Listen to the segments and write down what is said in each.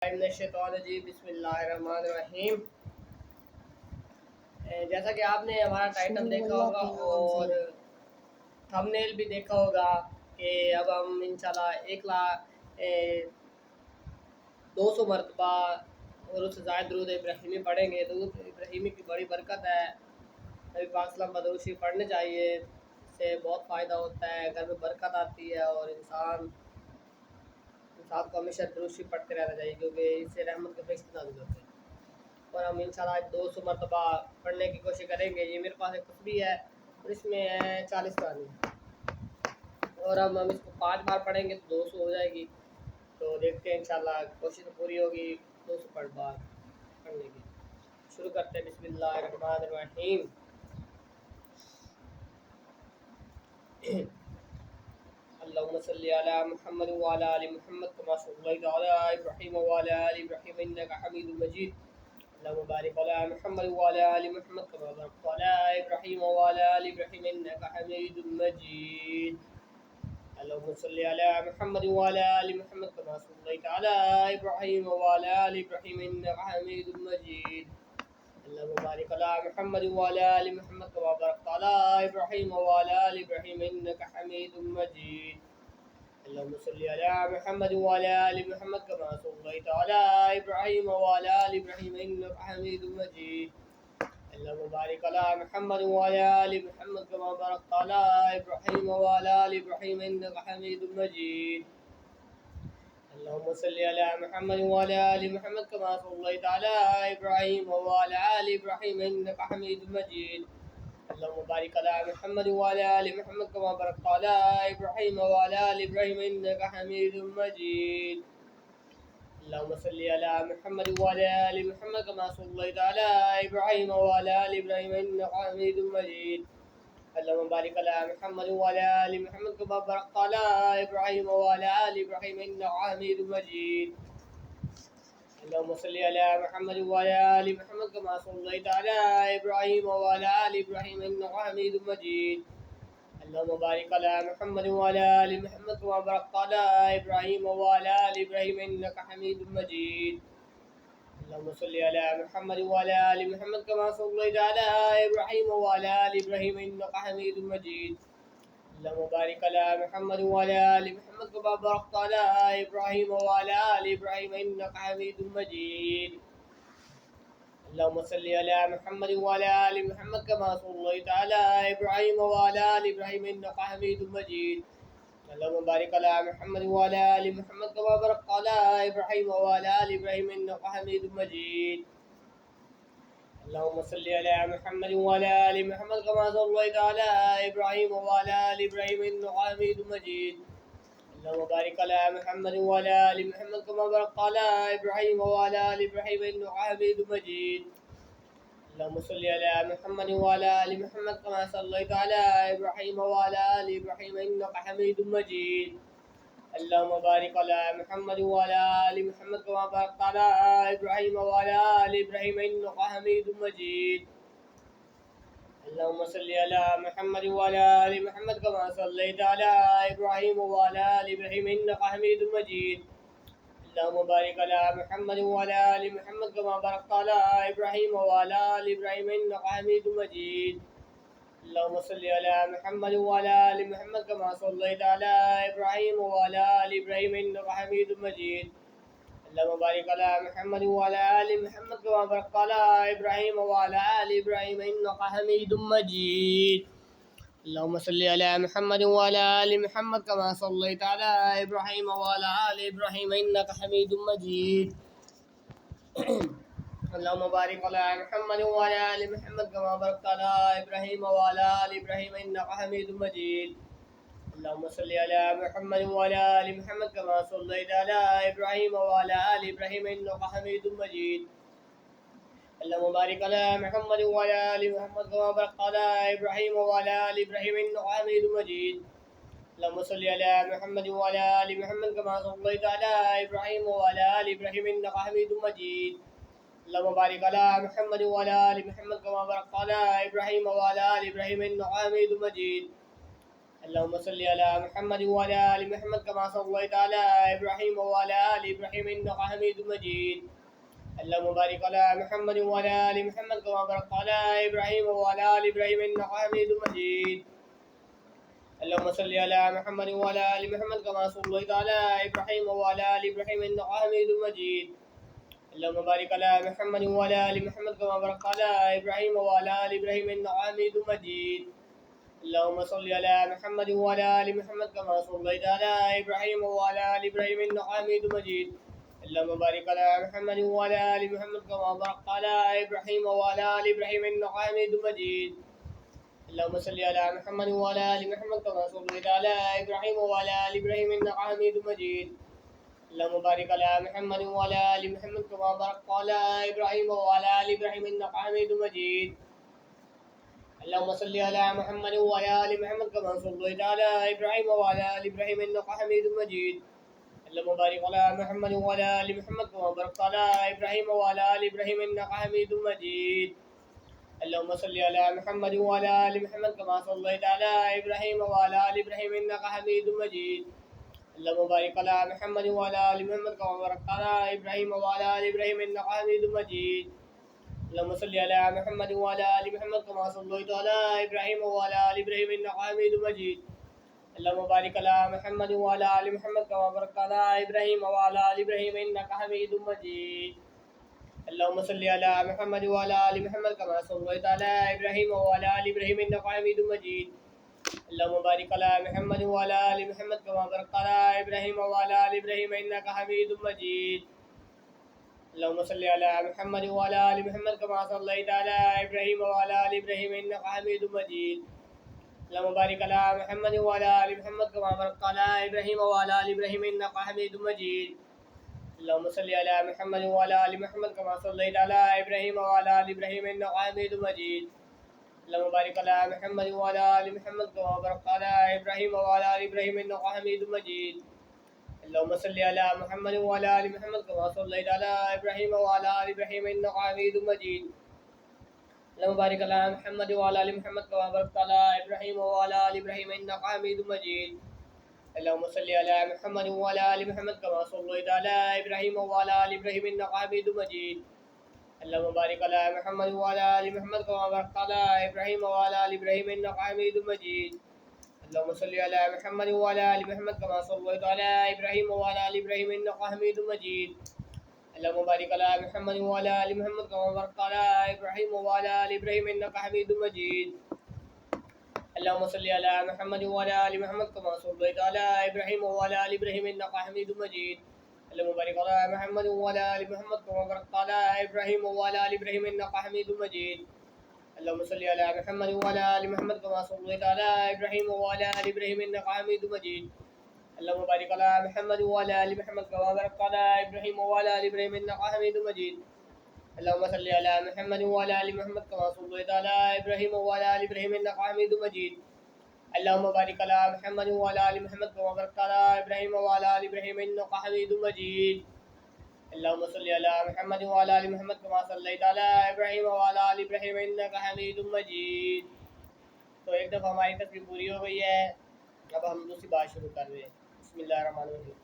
बिस्मिल्लाहिर्रहमानिर्रहीम। जैसा कि आपने हमारा टाइटल देखा होगा और थंबनेल भी देखा होगा कि अब हम इंशाल्लाह 1,00,000 200 मरतबा और उससे ज़ायद दुरूद इब्राहिमी पढ़ेंगे। दुरूद इब्राहिमी की बड़ी बरकत है। नबी पाक सल्लल्लाहु अलैहि वसल्लम पर दुरूद शरीफ पढ़ने चाहिए। इससे बहुत फ़ायदा होता है, घर में बरकत आती है और इंसान को हमेशा दुरूद शरीफ पढ़ते रहना चाहिए क्योंकि इससे रहमत के फरिश्ते नाज़िल होते हैं। और हम इंशाल्लाह 200 मरतबा पढ़ने की कोशिश करेंगे। ये मेरे पास एक तस्बीह है और इसमें है 40 कहानी और अब हम इसको 5 बार पढ़ेंगे तो 200 हो जाएगी। तो देखते हैं इंशाल्लाह, कोशिश तो पूरी होगी 200 बार पढ़ने की। शुरू करते हैं। बिस्मिल्लाहिर्रहमानिर्रहीम। अल्लाहुम्मा सल्ली अला मुहम्मद व अला आलि मुहम्मद कमा सल्लैता अला इब्राहीम व अला आलि इब्राहीम इन्नका हमीदुम मजीद। अल्लाहुम्मा बारिक अला मुहम्मद व अला आलि मुहम्मद कमा बारकता अला इब्राहीम व अला आलि इब्राहीम इन्नका हमीदुम मजीद। अल्लाहुम्मा सल्ली अला मुहम्मद व अला आलि मुहम्मद कमा सल्लैता अला इब्राहीम व अला आलि इब्राहीम इन्नका हमीदुम मजीद। अल्लाहुम्मा बारिक अला मुहम्मद व अला आलि मुहम्मद कमा बारकता अला इब्राहीम व अला आलि इब्राहीम इन्नका हमीदुम मजीद। अल्लाहुम्मा सल्ली अला मुहम्मद व अला आलि मुहम्मद कमा सल्लैता अला इब्राहीम व अला आलि इब्राहीम इन्नका हमीदुम मजीद। अल्लाहुम्मा बारिक अला मुहम्मद व अला आलि मुहम्मद कमा बारकता अला इब्राहीम व अला आलि इब्राहीम इन्नका हमीदुम मजीद। अल्लाहुम्मा सल्ली अला मुहम्मद व अला आलि मुहम्मद कमा सल्लैता अला इब्राहीम व अला आलि इब्राहीम इन्नका हमीदुम मजीद। अल्लाहुम्मा बारिक अला मुहम्मद व अला आलि मुहम्मद कमा बारकता अला इब्राहीम व अला आलि इब्राहीम इन्नका हमीदुम मजीद। अल्लाहुम्मा सल्ली अला मुहम्मद व अला आलि मुहम्मद कमा सल्लैता अला इब्राहीम व अला आलि इब्राहीम इन्नका हमीदुम मजीद। अल्लाहुम्मा बारिक अला मुहम्मद व अला आलि मुहम्मद कमा बारकता अला इब्राहीम व अला आलि इब्राहीम इन्नका हमीदुम मजीद। अल्लाहुम्मा सल्ली अला मुहम्मद व अला आलि मुहम्मद कमा सल्लैता अला इब्राहीम व अला आलि इब्राहीम इन्नका हमीदुम मजीद। अल्लाहुम्मा बारिक अला मुहम्मद व अला आलि मुहम्मद कमा बारकता अला इब्राहीम व अला आलि इब्राहीम इन्नका हमीदुम मजीद। अल्लाहुम्मा सल्ली अला मुहम्मद व अला आलि मुहम्मद कमा सल्लैता अला इब्राहीम व अला आलि इब्राहीम इन्नका हमीदुम मजीद। अल्लाहुम्मा बारिक अला मुहम्मद व अला आलि मुहम्मद कमा बारकता अला इब्राहीम व अला आलि इब्राहीम इन्नका हमीदुम मजीद। अल्लाहुम्मा सल्ली अला मुहम्मद व अला आलि मुहम्मद कमा सल्लैता अला इब्राहीम व अला आलि इब्राहीम इन्नका हमीदुम मजीद। अल्लाहुम्मा बारिक अला मुहम्मद व अला आलि मुहम्मद कमा बारकता अला इब्राहीम व अला आलि इब्राहीम इन्नका हमीदुम मजीद। अल्लाहुम्मा सल्ली अला मुहम्मद व अला आलि मुहम्मद कमा सल्लैता अला इब्राहीम व अला आलि इब्राहीम इन्नका हमीदुम मजीद। अल्लाहुम्मा बारिक अला मुहम्मद व अला आलि मुहम्मद कमा बारकता अला इब्राहीम व अला आलि इब्राहीम इन्नका हमीदुम मजीद। अल्लाहुम्मा सल्ली अला मुहम्मद व अला आलि मुहम्मद कमा सल्लैता अला इब्राहीम व अला आलि इब्राहीम इन्नका हमीदुम मजीद। अल्लाहुम्मा बारिक अला मुहम्मद व अला आलि मुहम्मद कमा बारकता अला इब्राहीम व अला आलि इब्राहीम इन्नका हमीदुम मजीद। अल्लाहुम्मा सल्ली अला मुहम्मद व अला आलि मुहम्मद कमा सल्लैता अला इब्राहीम व अला आलि इब्राहीम इन्नका हमीदुम मजीद। अल्लाहुम्मा बारिक अला मुहम्मद व अला आलि मुहम्मद कमा बारकता अला इब्राहीम व अला आलि इब्राहीम इन्नका हमीदुम मजीद। अल्लाहुम्मा सल्ली अला मुहम्मद व अला आलि मुहम्मद कमा सल्लैता अला इब्राहीम व अला आलि इब्राहीम इन्नका हमीदुम मजीद। अल्लाहुम्मा बारिक अला मुहम्मद व अला आलि मुहम्मद कमा बारकता अला इब्राहीम व अला आलि इब्राहीम इन्नका हमीदुम मजीद। अल्लाहुम्मा सल्ली अला मुहम्मद व अला आलि मुहम्मद कमा सल्लैता अला इब्राहीम व अला आलि इब्राहीम इन्नका हमीदुम मजीद। अल्लाहुम्मा बारिक अला मुहम्मद व अला आलि मुहम्मद कमा बारकता अला इब्राहीम व अला आलि इब्राहीम इन्नका हमीदुम मजीद। अल्लाहुम्मा सल्ली अला मुहम्मद व अला आलि मुहम्मद कमा सल्लैता अला इब्राहीम व अला आलि इब्राहीम इन्नका हमीदुम मजीद। अल्लाहुम्मा बारिक अला मुहम्मद व अला आलि मुहम्मद कमा बारकता अला इब्राहीम व अला आलि इब्राहीम इन्नका हमीदुम मजीद। अल्लाहुम्मा सल्ली अला मुहम्मद व अला आलि मुहम्मद कमा सल्लैता अला इब्राहीम व अला आलि इब्राहीम इन्नका हमीदुम मजीद। अल्लाहुम्मा बारिक अला मुहम्मद व अला आलि मुहम्मद कमा बारकता अला इब्राहीम व अला आलि इब्राहीम इन्नका हमीदुम मजीद। اللهم صل على محمد وعلى آل محمد كما صليت على إبراهيم وعلى آل إبراهيم إنك حميد مجيد. اللهم بارك على محمد وعلى آل محمد كما باركت على إبراهيم وعلى آل إبراهيم إنك حميد مجيد. اللهم صل على محمد وعلى آل محمد كما صليت على إبراهيم وعلى آل إبراهيم إنك حميد مجيد. اللهم بارك على محمد وعلى آل محمد كما باركت على إبراهيم وعلى آل إبراهيم إنك حميد مجيد. اللهم صل على محمد وعلى آل محمد كما صليت على إبراهيم وعلى آل إبراهيم إنك حميد مجيد. اللهم بارك على محمد وعلى آل محمد كما باركت على إبراهيم وعلى آل إبراهيم إنك حميد مجيد. اللهم صل على محمد وعلى آل محمد كما صليت على إبراهيم وعلى آل إبراهيم إنك حميد مجيد. اللهم بارك على محمد وعلى آل محمد كما باركت على إبراهيم وعلى آل إبراهيم إنك حميد مجيد. اللهم صل على محمد وعلى آل محمد كما صليت على إبراهيم وعلى آل إبراهيم إنك حميد مجيد. اللهم بارك على محمد وعلى آل محمد كما باركت على إبراهيم وعلى آل إبراهيم إنك حميد مجيد. اللهم صل على محمد وعلى آل محمد كما صليت على إبراهيم وعلى آل إبراهيم إنك حميد مجيد. اللهم بارك على محمد وعلى آل محمد كما باركت على إبراهيم وعلى آل إبراهيم إنك حميد مجيد. اللهم صل على محمد وعلى آل محمد كما صليت على إبراهيم وعلى آل إبراهيم إنك حميد مجيد. اللهم بارك على محمد وعلى آل محمد كما باركت على إبراهيم وعلى آل إبراهيم إنك حميد مجيد. اللهم صل على محمد وعلى آل محمد كما صليت على إبراهيم وعلى آل إبراهيم إنك حميد مجيد. اللهم بارك على محمد وعلى آل محمد كما باركت على إبراهيم وعلى آل إبراهيم إنك حميد مجيد. اللهم صل على محمد وعلى آل محمد كما صليت على إبراهيم وعلى آل إبراهيم إنك حميد مجيد. اللهم بارك على محمد وعلى آل محمد كما باركت على إبراهيم وعلى آل إبراهيم إنك حميد مجيد. اللهم صل على محمد وعلى آل محمد كما صليت على إبراهيم وعلى آل إبراهيم إنك حميد مجيد. اللهم بارك على محمد وعلى آل محمد كما باركت على إبراهيم وعلى آل إبراهيم إنك حميد مجيد. اللهم صل على محمد وعلى آل محمد كما صليت على إبراهيم وعلى آل إبراهيم إنك حميد مجيد. اللهم بارك على محمد وعلى آل محمد كما باركت على إبراهيم وعلى آل إبراهيم إنك حميد مجيد. اللهم صل على محمد وعلى آل محمد كما صليت على إبراهيم وعلى آل إبراهيم إنك حميد مجيد. اللهم بارك على محمد وعلى آل محمد كما باركت على إبراهيم وعلى آل إبراهيم إنك حميد مجيد. اللهم صل على محمد وعلى آل محمد كما صليت على إبراهيم وعلى آل إبراهيم إنك حميد مجيد. اللهم بارك على محمد وعلى آل محمد كما باركت على إبراهيم وعلى آل إبراهيم إنك حميد مجيد. اللهم صل على محمد وعلى آل محمد كما صليت على إبراهيم وعلى آل إبراهيم إنك حميد مجيد. اللهم بارك على محمد وعلى آل محمد كما باركت على إبراهيم وعلى آل إبراهيم إنك حميد مجيد. اللهم صل على محمد وعلى آل محمد كما صليت على إبراهيم وعلى آل إبراهيم إنك حميد مجيد. اللهم بارك على محمد وعلى آل محمد كما باركت على إبراهيم وعلى آل إبراهيم إنك حميد مجيد. اللهم صل على محمد وعلى آل محمد كما صليت على إبراهيم وعلى آل إبراهيم إنك حميد مجيد. اللهم بارك على محمد وعلى آل محمد كما باركت على إبراهيم وعلى آل إبراهيم إنك حميد مجيد. اللهم صل على محمد وعلى آل محمد كما صليت على إبراهيم وعلى آل إبراهيم إنك حميد मजीद। तो एक दफ़ा हमारी तस्वीर पूरी हो गई है, अब हम दूसरी बात शुरू कर रहे हैं। बिस्मिल्लाहिर्रहमानिर्रहीम।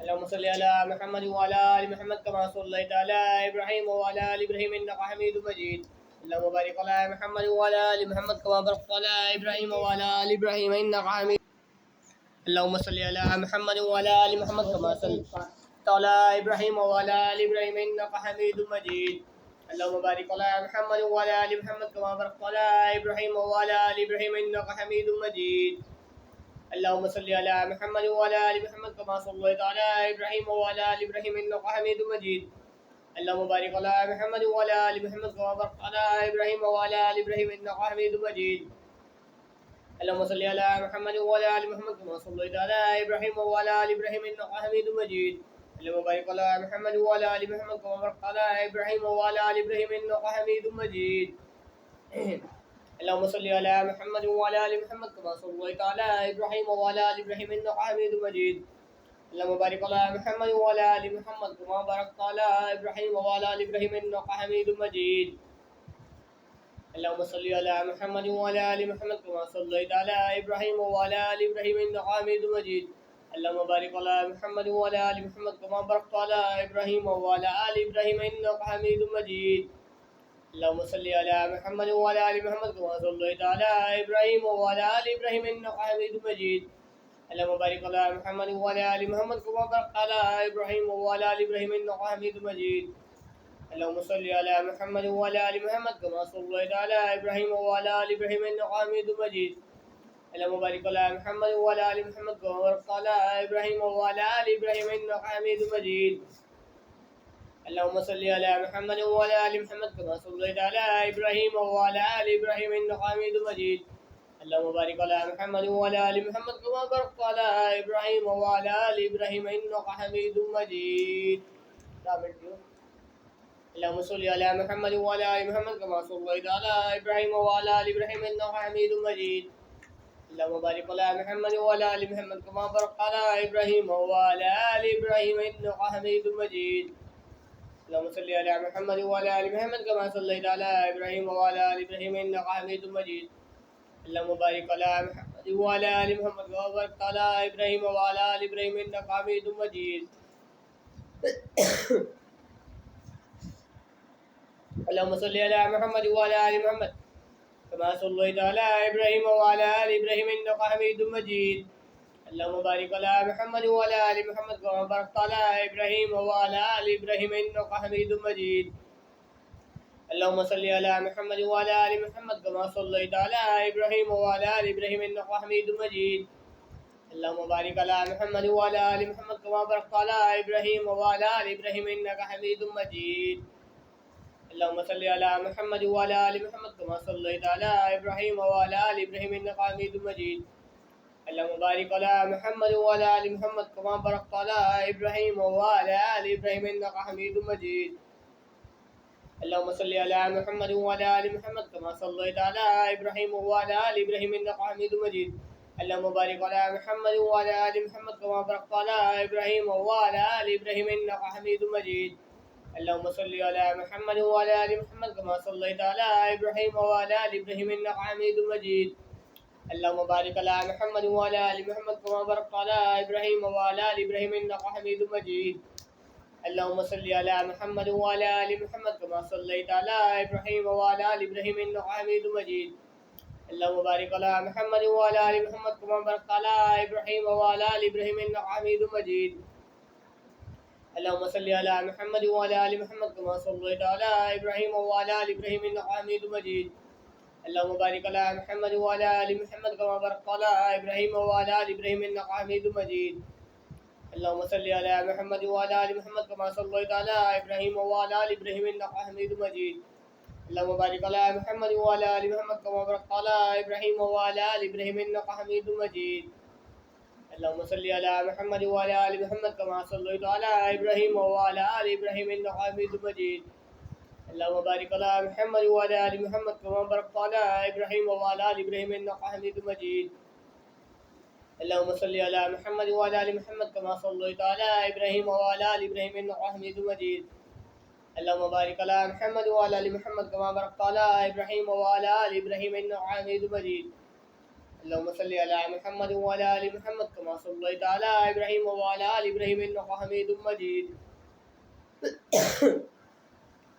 अल्लाहुम्म सल्लि अला मुहम्मद व अला आलि मुहम्मद कमा सल्लैत अला इब्राहीम व अला आलि इब्राहीम इन्नका हमीदुम मजीद। अल्लाहुम्मा बारिक अला मुहम्मद व अला आलि मुहम्मद कमा बारकत अला इब्राहीम व अला आलि इब्राहीम इन्नका हमीद। अल्लाहुम्मा सल्लि अला मुहम्मद व अला आलि मुहम्मद कमा सल्लैत अला इब्राहीम व अला आलि इब्राहीम इन्नका हमीदुम मजीद। अल्लाहुम्मा बारिक अला मुहम्मद व अला आलि मुहम्मद कमा बारकत अला इब्राहीम व अला आलि इब्राहीम इन्नका हमीदुम मजीद। अल्लाहुम्मा सल्लि अला मुहम्मद व अला आलि मुहम्मद कमा सल्लैत अला इब्राहीम व अला आलि इब्राहीम इन्नका हमीदुम मजीद। अल्लाहुम्मा बारिक अला मुहम्मद व अला आलि मुहम्मद कमा बारकत अला इब्राहीम व अला आलि इब्राहीम इन्नका हमीदुम मजीद। अल्लाहुम्मा सल्लि अला मुहम्मद व अला आलि मुहम्मद कमा सल्लैत अला इब्राहीम व अला आलि इब्राहीम इन्नका हमीदुम मजीद। अल्लाहुम्मा बारिक अला मुहम्मद व अला आलि मुहम्मद कमा बारकत अला इब्राहीम व अला आलि इब्राहीम इन्नका हमीदुम मजीद। अल्लाहुम्मा सल्लि अला मुहम्मद व अला आलि मुहम्मद कमा सल्लैत अला इब्राहीम व अला आलि इब्राहीम इन्नका हमीदुम मजीद। अल्लाहुम्मा बारिक अला मुहम्मद व अला आलि मुहम्मद कमा बारकत अला इब्राहीम व अला आलि इब्राहीम इन्नका हमीदुम मजीद। اللهم صل على محمد وعلى ال محمد كما صليت على ابراهيم وعلى ال ابراهيم انك حميد مجيد. اللهم بارك على محمد وعلى ال محمد كما باركت على ابراهيم وعلى ال ابراهيم انك حميد مجيد. اللهم صل على محمد وعلى ال محمد كما صليت على ابراهيم وعلى ال ابراهيم انك حميد مجيد. اللهم بارك على محمد وعلى ال محمد كما باركت على ابراهيم وعلى ال ابراهيم انك حميد مجيد. اللهم صل على محمد وعلى ال محمد كما صليت على ابراهيم وعلى ال ابراهيم انك حميد مجيد. اللهم بارك على محمد وعلى ال محمد كما باركت على ابراهيم وعلى ال ابراهيم انك حميد مجيد. اللهم صل على محمد وعلى ال محمد كما صليت على ابراهيم وعلى ال ابراهيم انك حميد مجيد. اللهم بارك على محمد وعلى ال محمد كما باركت على ابراهيم وعلى ال ابراهيم انك حميد مجيد. اللهم صل على محمد وعلى ال محمد كما صليت على ابراهيم وعلى ال ابراهيم انك حميد مجيد. اللهم بارك على محمد وعلى ال محمد كما باركت على ابراهيم وعلى ال ابراهيم انك حميد مجيد. اللهم صل على محمد وعلى ال محمد كما صليت على ابراهيم وعلى ال ابراهيم انك حميد مجيد. اللهم بارك على محمد وعلى ال محمد كما باركت على ابراهيم وعلى ال ابراهيم انك حميد مجيد. اللهم صل على محمد وعلى ال محمد كما صليت على ابراهيم وعلى ال ابراهيم انك حميد مجيد. اللهم بارك على محمد وعلى ال محمد كما باركت على ابراهيم وعلى ال ابراهيم انك حميد مجيد. اللهم صل على محمد وعلى ال محمد كما صليت على ابراهيم وعلى ال ابراهيم انك حميد مجيد. اللهم بارك على محمد وعلى ال محمد كما باركت على ابراهيم وعلى ال ابراهيم انك حميد مجيد. اللهم صل على محمد وعلى ال محمد كما صليت على ابراهيم وعلى ال ابراهيم انك حميد مجيد. اللهم بارك على محمد وعلى ال محمد كما باركت على ابراهيم وعلى ال ابراهيم انك حميد مجيد. اللهم صل على محمد وعلى ال محمد كما صليت على ابراهيم وعلى ال ابراهيم انك حميد مجيد. اللهم بارك على محمد وعلى ال محمد كما باركت على ابراهيم وعلى ال ابراهيم انك حميد مجيد. اللهم صل على محمد وعلى ال محمد كما صليت على ابراهيم وعلى ال ابراهيم انك حميد مجيد. اللهم بارك على محمد وعلى ال محمد كما باركت على ابراهيم وعلى ال ابراهيم انك حميد مجيد. اللهم صل على محمد وعلى ال محمد كما صليت على ابراهيم وعلى ال ابراهيم انك حميد مجيد. اللهم بارك على محمد وعلى ال محمد كما باركت على ابراهيم وعلى ال ابراهيم انك حميد مجيد. اللهم صل على محمد وعلى ال محمد كما صليت على ابراهيم وعلى ال ابراهيم انك حميد مجيد. اللهم بارك على محمد وعلى ال محمد كما باركت على ابراهيم وعلى ال ابراهيم انك حميد مجيد. اللهم صل على محمد وعلى ال محمد كما صليت على ابراهيم وعلى ال ابراهيم انك حميد مجيد. اللهم بارك على محمد وعلى ال محمد كما باركت على ابراهيم وعلى ال ابراهيم انك حميد مجيد. اللهم صل على محمد وعلى ال محمد كما صليت على ابراهيم وعلى ال ابراهيم انك حميد مجيد. اللهم بارك على محمد وعلى ال محمد كما باركت على ابراهيم وعلى ال ابراهيم انك حميد مجيد. اللهم صل على محمد وعلى ال محمد كما صليت على ابراهيم وعلى ال ابراهيم انك حميد مجيد. اللهم بارك على محمد وعلى ال محمد كما باركت على ابراهيم وعلى ال ابراهيم انك حميد مجيد. اللهم صل على محمد وعلى ال محمد كما صليت على ابراهيم وعلى ال ابراهيم انك حميد مجيد.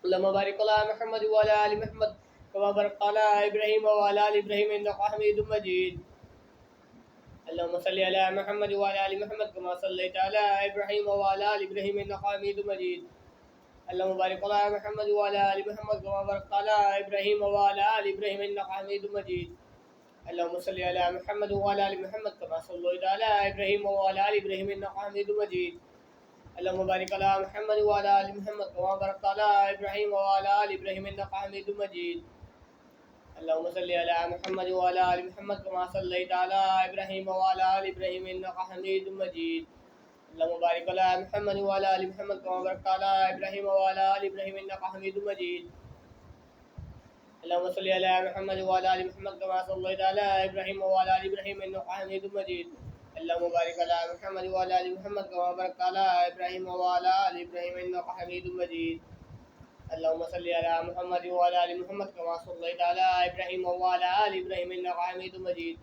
اللهم بارك على محمد وعلى ال محمد كما باركت على ابراهيم وعلى ال ابراهيم انك حميد مجيد. اللهم صل على محمد وعلى ال محمد كما صليت على ابراهيم وعلى ال ابراهيم انك حميد مجيد. اللهم بارك على محمد وعلى ال محمد كما باركت على ابراهيم وعلى ال ابراهيم انك حميد مجيد. اللهم صل على محمد وعلى ال محمد كما صليت على ابراهيم وعلى ال ابراهيم انك حميد مجيد. اللهم بارك على محمد وعلى ال محمد كما باركت على ابراهيم وعلى ال ابراهيم انك حميد مجيد. اللهم صل على محمد وعلى ال محمد كما صليت على ابراهيم وعلى ال ابراهيم انك حميد مجيد. اللهم بارك على محمد وعلى ال محمد كما باركت على ابراهيم وعلى ال ابراهيم انك حميد مجيد. اللهم صل على محمد وعلى ال محمد كما صليت على ابراهيم وعلى ال ابراهيم انك حميد مجيد. اللهم بارك على محمد وعلى ال محمد كما باركت على ابراهيم وعلى ال ابراهيم انك حميد مجيد. अल्लाहुम्मा सल्लि अला मुहम्मद व अला आलि मुहम्मद कमा सल्लैता अला इब्राहीम व अला आलि इब्राहीम इन्नका हमीदुम मजीद।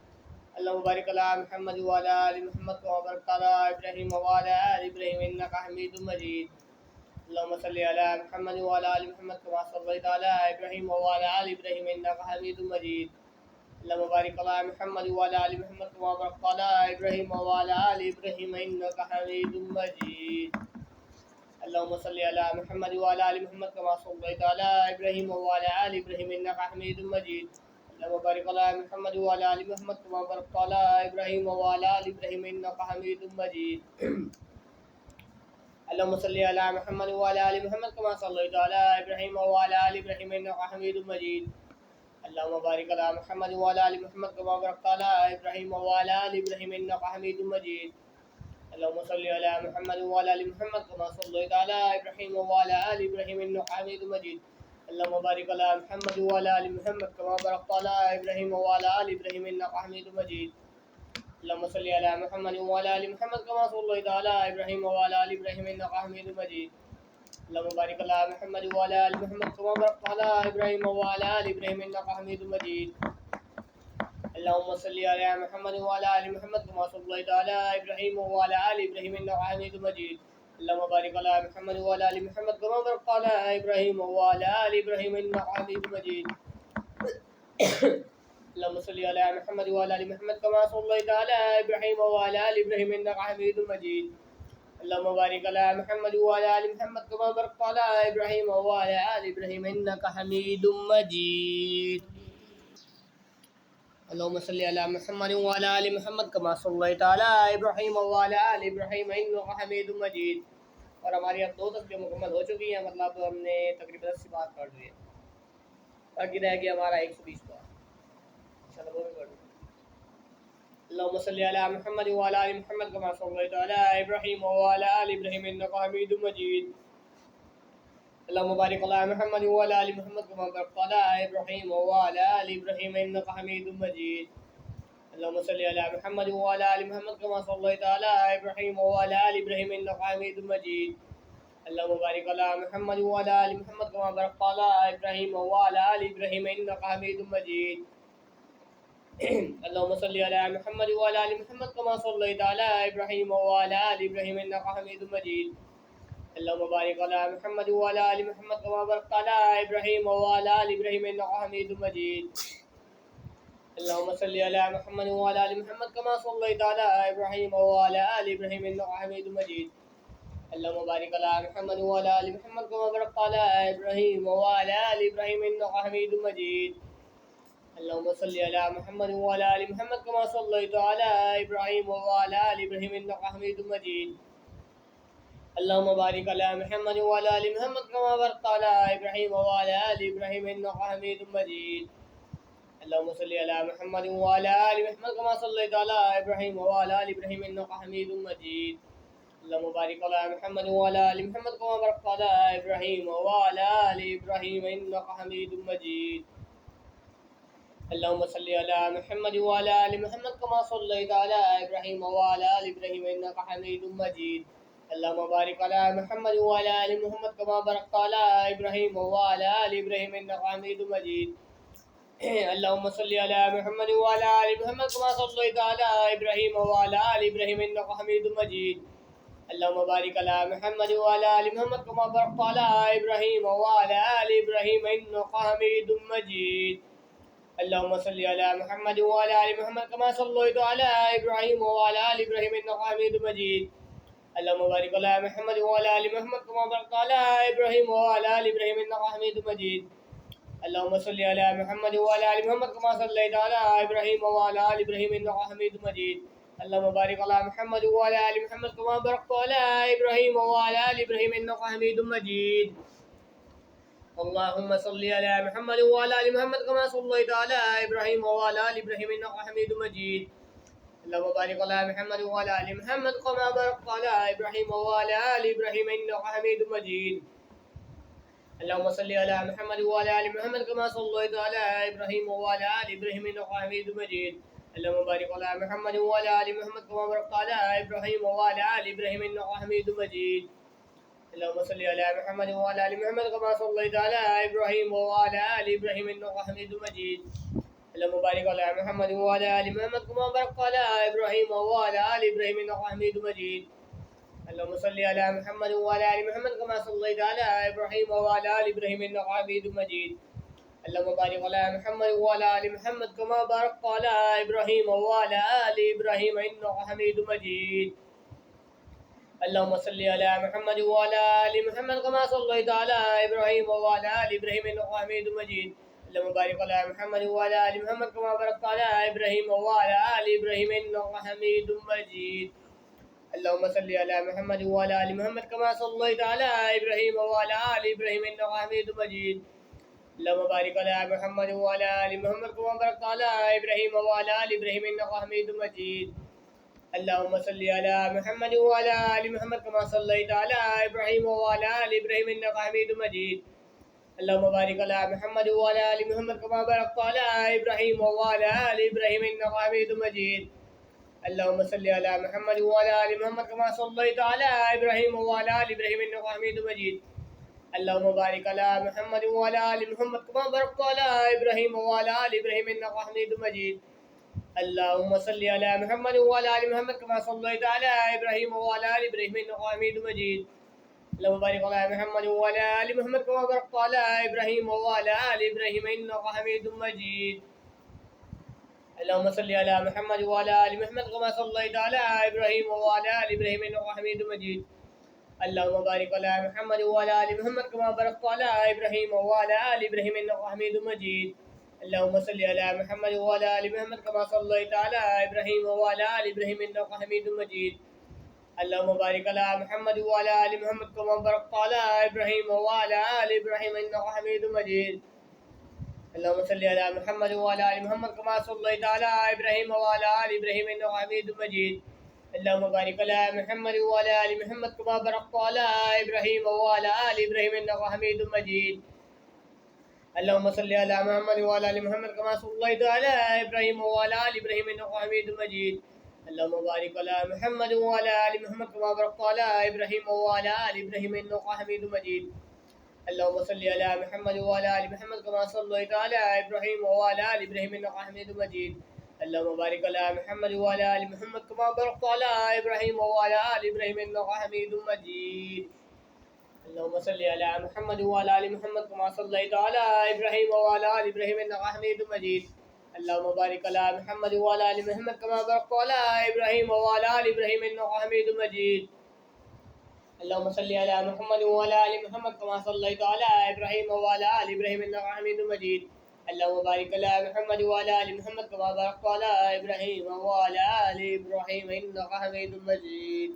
अल्लाहुम्मा बारिक अला मुहम्मद व अला आलि मुहम्मद कमा बारकता अला इब्राहीम व अला आलि इब्राहीम इन्नका हमीदुम मजीद। अल्लाहुम्मा सल्लि अला मुहम्मद व अला आलि मुहम्मद कमा सल्लैता अला इब्राहीम व अला आलि इब्राहीम इन्नका हमीदुम मजीद। अल्लाहुम्मा बारिक अला मुहम्मद व अला आलि मुहम्मद कमा बारकता अला इब्राहीम व अला आलि इब्राहीम इन्नका हमीदुम मजीद। अल्लाहुम्मा सल्लि अला मुहम्मद व अला आलि मुहम्मद कमा सल्लैता अला इब्राहीम व अला आलि इब्राहीम इन्नका हमीदुम मजीद। अल्लाहुम्मा बारिक अला मुहम्मद व अला आलि मुहम्मद कमा बारकता अला इब्राहीम व अला आलि इब्राहीम इन्नका हमीदुम मजीद। अल्लाहुम्मा सल्लि अला मुहम्मद व अला आलि मुहम्मद कमा सल्लैता अला इब्राहीम व अला आलि इब्राहीम इन्नका हमीदुम मजीद। अल्लाहुम्मा बारिक अला मुहम्मद व अला आलि मुहम्मद कमा बारकता अला इब्राहीम व अला आलि इब्राहीम इन्नका हमीदुम मजीद। अल्लाहुम्मा सल्लि अला मुहम्मद व अला आलि मुहम्मद कमा सल्लैता अला इब्राहीम व अला आलि इब्राहीम इन्नका हमीदुम मजीद। अल्लाहुम्मा बारिक अला मुहम्मद व अला आलि मुहम्मद कमा बारकता अला इब्राहीम व अला आलि इब्राहीम इन्नका हमीदुम मजीद। अल्लाहुम्मा सल्लि अला मुहम्मद व अला आलि मुहम्मद कमा सल्लैता अला इब्राहीम व अला आलि इब्राहीम इन्नका हमीदुम मजीद। अल्लाहुम्मा बारिक अला मुहम्मद व अला आलि मुहम्मद कमा बारकता अला इब्राहीम व अला आलि इब्राहीम इन्नका हमीदुम मजीद। अल्लाहुम्मा सल्लि अला मुहम्मद व अला आलि मुहम्मद कमा सल्लैता अला इब्राहीम व अला आलि इब्राहीम इन्नका हमीदुम मजीद। अल्लाहुम्मा बारिक अला मुहम्मद व अला आलि मुहम्मद कमा बारकता अला इब्राहीम व अला आलि इब्राहीम इन्नका हमीदुम मजीद। अल्लाहुम्मा सल्लि अला मुहम्मद व अला आलि मुहम्मद कमा सल्लैता अला इब्राहीम व अला आलि इब्राहीम इन्नका हमीदुम मजीद। अल्लाहुम्मा बारिक अला मुहम्मद व अला आलि मुहम्मद कमा बारकता अला इब्राहीम व अला आलि इब्राहीम इन्नका हमीदुम मजीद। अल्लाहुम्मा सल्लि अला मुहम्मद व अला आलि मुहम्मद कमा सल्लैता अला इब्राहीम व अला आलि इब्राहीम इन्नका हमीदुम मजीद। और हमारी अब 2 तस्बीह मुकम्मल हो चुकी हैं, मतलब हमने तकरीबन 80 बार पढ़ ली है। बाकी रह गया हमारा 120 बार, इंशाल्लाह वो भी पढ़ लेंगे। अल्लाहुम्मा सल्लि अला मुहम्मद व अला आलि मुहम्मद कमा सल्लैता अला इब्राहीम व अला आलि इब्राहीम इन्नका हमीदुम मजीद। अल्लाहुम्मा बारिक अला मुहम्मद व अला आलि मुहम्मद कमा बारकता अला इब्राहीम व अला आलि इब्राहीम इन्नका हमीदुम मजीद। अल्लाहुम्मा सल्लि अला मुहम्मद व अला आलि मुहम्मद कमा सल्लैता अला इब्राहीम व अला आलि इब्राहीम इन्नका हमीदुम मजीद। अल्लाहुम्मा बारिक अला मुहम्मद व अला आलि मुहम्मद कमा बारकता अला इब्राहीम व अला आलि इब्राहीम इन्नका हमीदुम मजीद। अल्लाहुम्मा सल्लि अला मुहम्मद व अला आलि मुहम्मद कमा सल्लैता अला इब्राहीम व अला आलि इब्राहीम इन्नका हमीदुम मजीद। अल्लाहुम्मा बारिक अला मुहम्मद व अला आलि मुहम्मद कमा बारकता अला इब्राहीम व अला आलि इब्राहीम इन्नका हमीदुम मजीद। अल्लाहुम्मा सल्लि अला मुहम्मद व अला आलि मुहम्मद कमा सल्लैता अला इब्राहीम व अला आलि इब्राहीम इन्नका हमीदुम मजीद। अल्लाहुम्मा बारिक अला मुहम्मद व अला आलि मुहम्मद कमा बारकता अला इब्राहीम व अला आलि इब्राहीम इन्नका हमीदुम मजीद। अल्लाहुम्मा सल्लि अला मुहम्मद व अला आलि मुहम्मद कमा सल्लैता अला इब्राहीम व अला आलि इब्राहीम इन्नका हमीदुम मजीद। अल्लाहुम्मा बारिक अला मुहम्मद व अला आलि मुहम्मद कमा बारकता अला इब्राहीम व अला आलि इब्राहीम इन्नका हमीदुम मजीद। अल्लाहुम्मा सल्लि अला मुहम्मद व अला आलि मुहम्मद कमा सल्लैता अला इब्राहीम व अला आलि इब्राहीम इन्नका हमीदुम मजीद। अल्लाहुम्मा बारिक अला मुहम्मद व अला आलि मुहम्मद कमा बारकता अला इब्राहीम व अला आलि इब्राहीम इन्नका हमीदुम मजीद। अल्लाहुम्मा सल्लि अला मुहम्मद व अला आलि मुहम्मद कमा सल्लैता अला इब्राहीम व अला आलि इब्राहीम इन्नका हमीदुम मजीद। अल्लाहुम्मा बारिक अला मुहम्मद व अला आलि मुहम्मद कमा बारकता अला इब्राहीम व अला आलि इब्राहीम इन्नका हमीदुम मजीद। अल्लाहुम्मा सल्लि अला मुहम्मद व अला आलि मुहम्मद कमा सल्लैता अला इब्राहीम व अला आलि इब्राहीम इन्नका हमीदुम मजीद। अल्लाहुम्मा बारिक अला मुहम्मद व अला आलि मुहम्मद कमा बारकता अला इब्राहीम व अला आलि इब्राहीम इन्नका हमीदुम मजीद। अल्लाहुम्मा सल्लि अला मुहम्मद व अला आलि मुहम्मद कमा सल्लैता अला इब्राहीम व अला आलि इब्राहीम इन्नका हमीदुम मजीद। अल्लाहुम्मा बारिक अला मुहम्मद व अला आलि मुहम्मद कमा बारकता अला इब्राहीम व अला आलि इब्राहीम इन्नका हमीदुम मजीद। अल्लाहुम्मा सल्लि अला मुहम्मद व अला आलि मुहम्मद कमा सल्लैता अला इब्राहीम व अला आलि इब्राहीम इन्नका हमीदुम मजीद। अल्लाहुम्मा बारिक अला मुहम्मद व अला आलि मुहम्मद कमा बारकता अला इब्राहीम व अला आलि इब्राहीम इन्नका हमीदुम मजीद। अल्लाहुम्मा सल्लि अला मुहम्मद व अला आलि मुहम्मद कमा सल्लैता अला इब्राहीम व अला आलि इब्राहीम इन्नका हमीदुम मजीद। अल्लाहुम्मा बारिक अला मुहम्मद व अला आलि मुहम्मद कमा बारकता अला इब्राहीम व अला आलि इब्राहीम इन्नका हमीदुम मजीद। अल्लाहुम्मा सल्लि अला मुहम्मद व अला आलि मुहम्मद कमा सल्लैता अला इब्राहीम व अला आलि इब्राहीम इन्नका हमीदुम मजीद। अल्लाहुम्मा बारिक अला मुहम्मद व अला आलि मुहम्मद कमा बारकता अला इब्राहीम व अला आलि इब्राहीम इन्नका हमीदुम मजीद। اللهم صل على محمد وعلى ال محمد كما صليت على ابراهيم وعلى ال ابراهيم انك حميد مجيد. اللهم بارك على محمد وعلى ال محمد كما باركت على ابراهيم وعلى ال ابراهيم انك حميد مجيد. اللهم صل على محمد وعلى ال محمد كما صليت على ابراهيم وعلى ال ابراهيم انك حميد مجيد. اللهم بارك على محمد وعلى ال محمد كما باركت على ابراهيم وعلى ال ابراهيم انك حميد مجيد. اللهم صل على محمد وعلى ال محمد كما صليت على ابراهيم وعلى ال ابراهيم انك حميد مجيد. اللهم بارك على محمد وعلى ال محمد كما باركت على ابراهيم وعلى ال ابراهيم انك حميد مجيد. اللهم صل على محمد وعلى ال محمد كما صليت على ابراهيم وعلى ال ابراهيم انك حميد مجيد. اللهم بارك على محمد وعلى ال محمد كما باركت على ابراهيم وعلى ال ابراهيم انك حميد مجيد. اللهم صل على محمد وعلى ال محمد كما صليت على ابراهيم وعلى ال ابراهيم انك حميد مجيد. اللهم بارك على محمد وعلى ال محمد كما باركت على ابراهيم وعلى ال ابراهيم انك حميد مجيد. اللهم صل على محمد وعلى ال محمد كما صليت على ابراهيم وعلى ال ابراهيم انك حميد مجيد. اللهم بارك على محمد وعلى ال محمد كما باركت على ابراهيم وعلى ال ابراهيم انك حميد مجيد. اللهم صل على محمد وعلى ال محمد كما صليت على ابراهيم وعلى ال ابراهيم انك حميد مجيد. اللهم بارك على محمد وعلى ال محمد كما باركت على ابراهيم وعلى ال ابراهيم انك حميد مجيد. اللهم صل على محمد وعلى ال محمد كما صليت على ابراهيم وعلى ال ابراهيم انك حميد مجيد. اللهم بارك على محمد وعلى ال محمد كما باركت على ابراهيم وعلى ال ابراهيم انك حميد مجيد. اللهم صل على محمد وعلى ال محمد كما صليت على ابراهيم وعلى ال ابراهيم انك حميد مجيد. اللهم بارك على محمد وعلى ال محمد كما باركت على ابراهيم وعلى ال ابراهيم انك حميد مجيد. اللهم صل على محمد وعلى ال محمد كما صليت على ابراهيم وعلى ال ابراهيم انك حميد مجيد. اللهم بارك على محمد وعلى ال محمد كما باركت على ابراهيم وعلى ال ابراهيم انك حميد مجيد. اللهم صل على محمد وعلى ال محمد كما صليت على ابراهيم وعلى ال ابراهيم انك حميد مجيد. اللهم بارك على محمد وعلى ال محمد كما باركت على ابراهيم وعلى ال ابراهيم انك حميد مجيد. اللهم صل على محمد وعلى ال محمد كما صليت على ابراهيم وعلى ال ابراهيم انك حميد مجيد. اللهم بارك على محمد وعلى ال محمد كما باركت على ابراهيم وعلى ال ابراهيم انك حميد مجيد. اللهم صل على محمد وعلى ال محمد كما صليت على ابراهيم وعلى ال ابراهيم انك حميد مجيد. اللهم بارك على محمد وعلى ال محمد كما باركت على ابراهيم وعلى ال ابراهيم انك حميد مجيد. اللهم صل على محمد وعلى ال محمد كما صليت على ابراهيم وعلى ال ابراهيم انك حميد مجيد. اللهم بارك على محمد وعلى ال محمد كما باركت على ابراهيم وعلى ال ابراهيم انك حميد مجيد.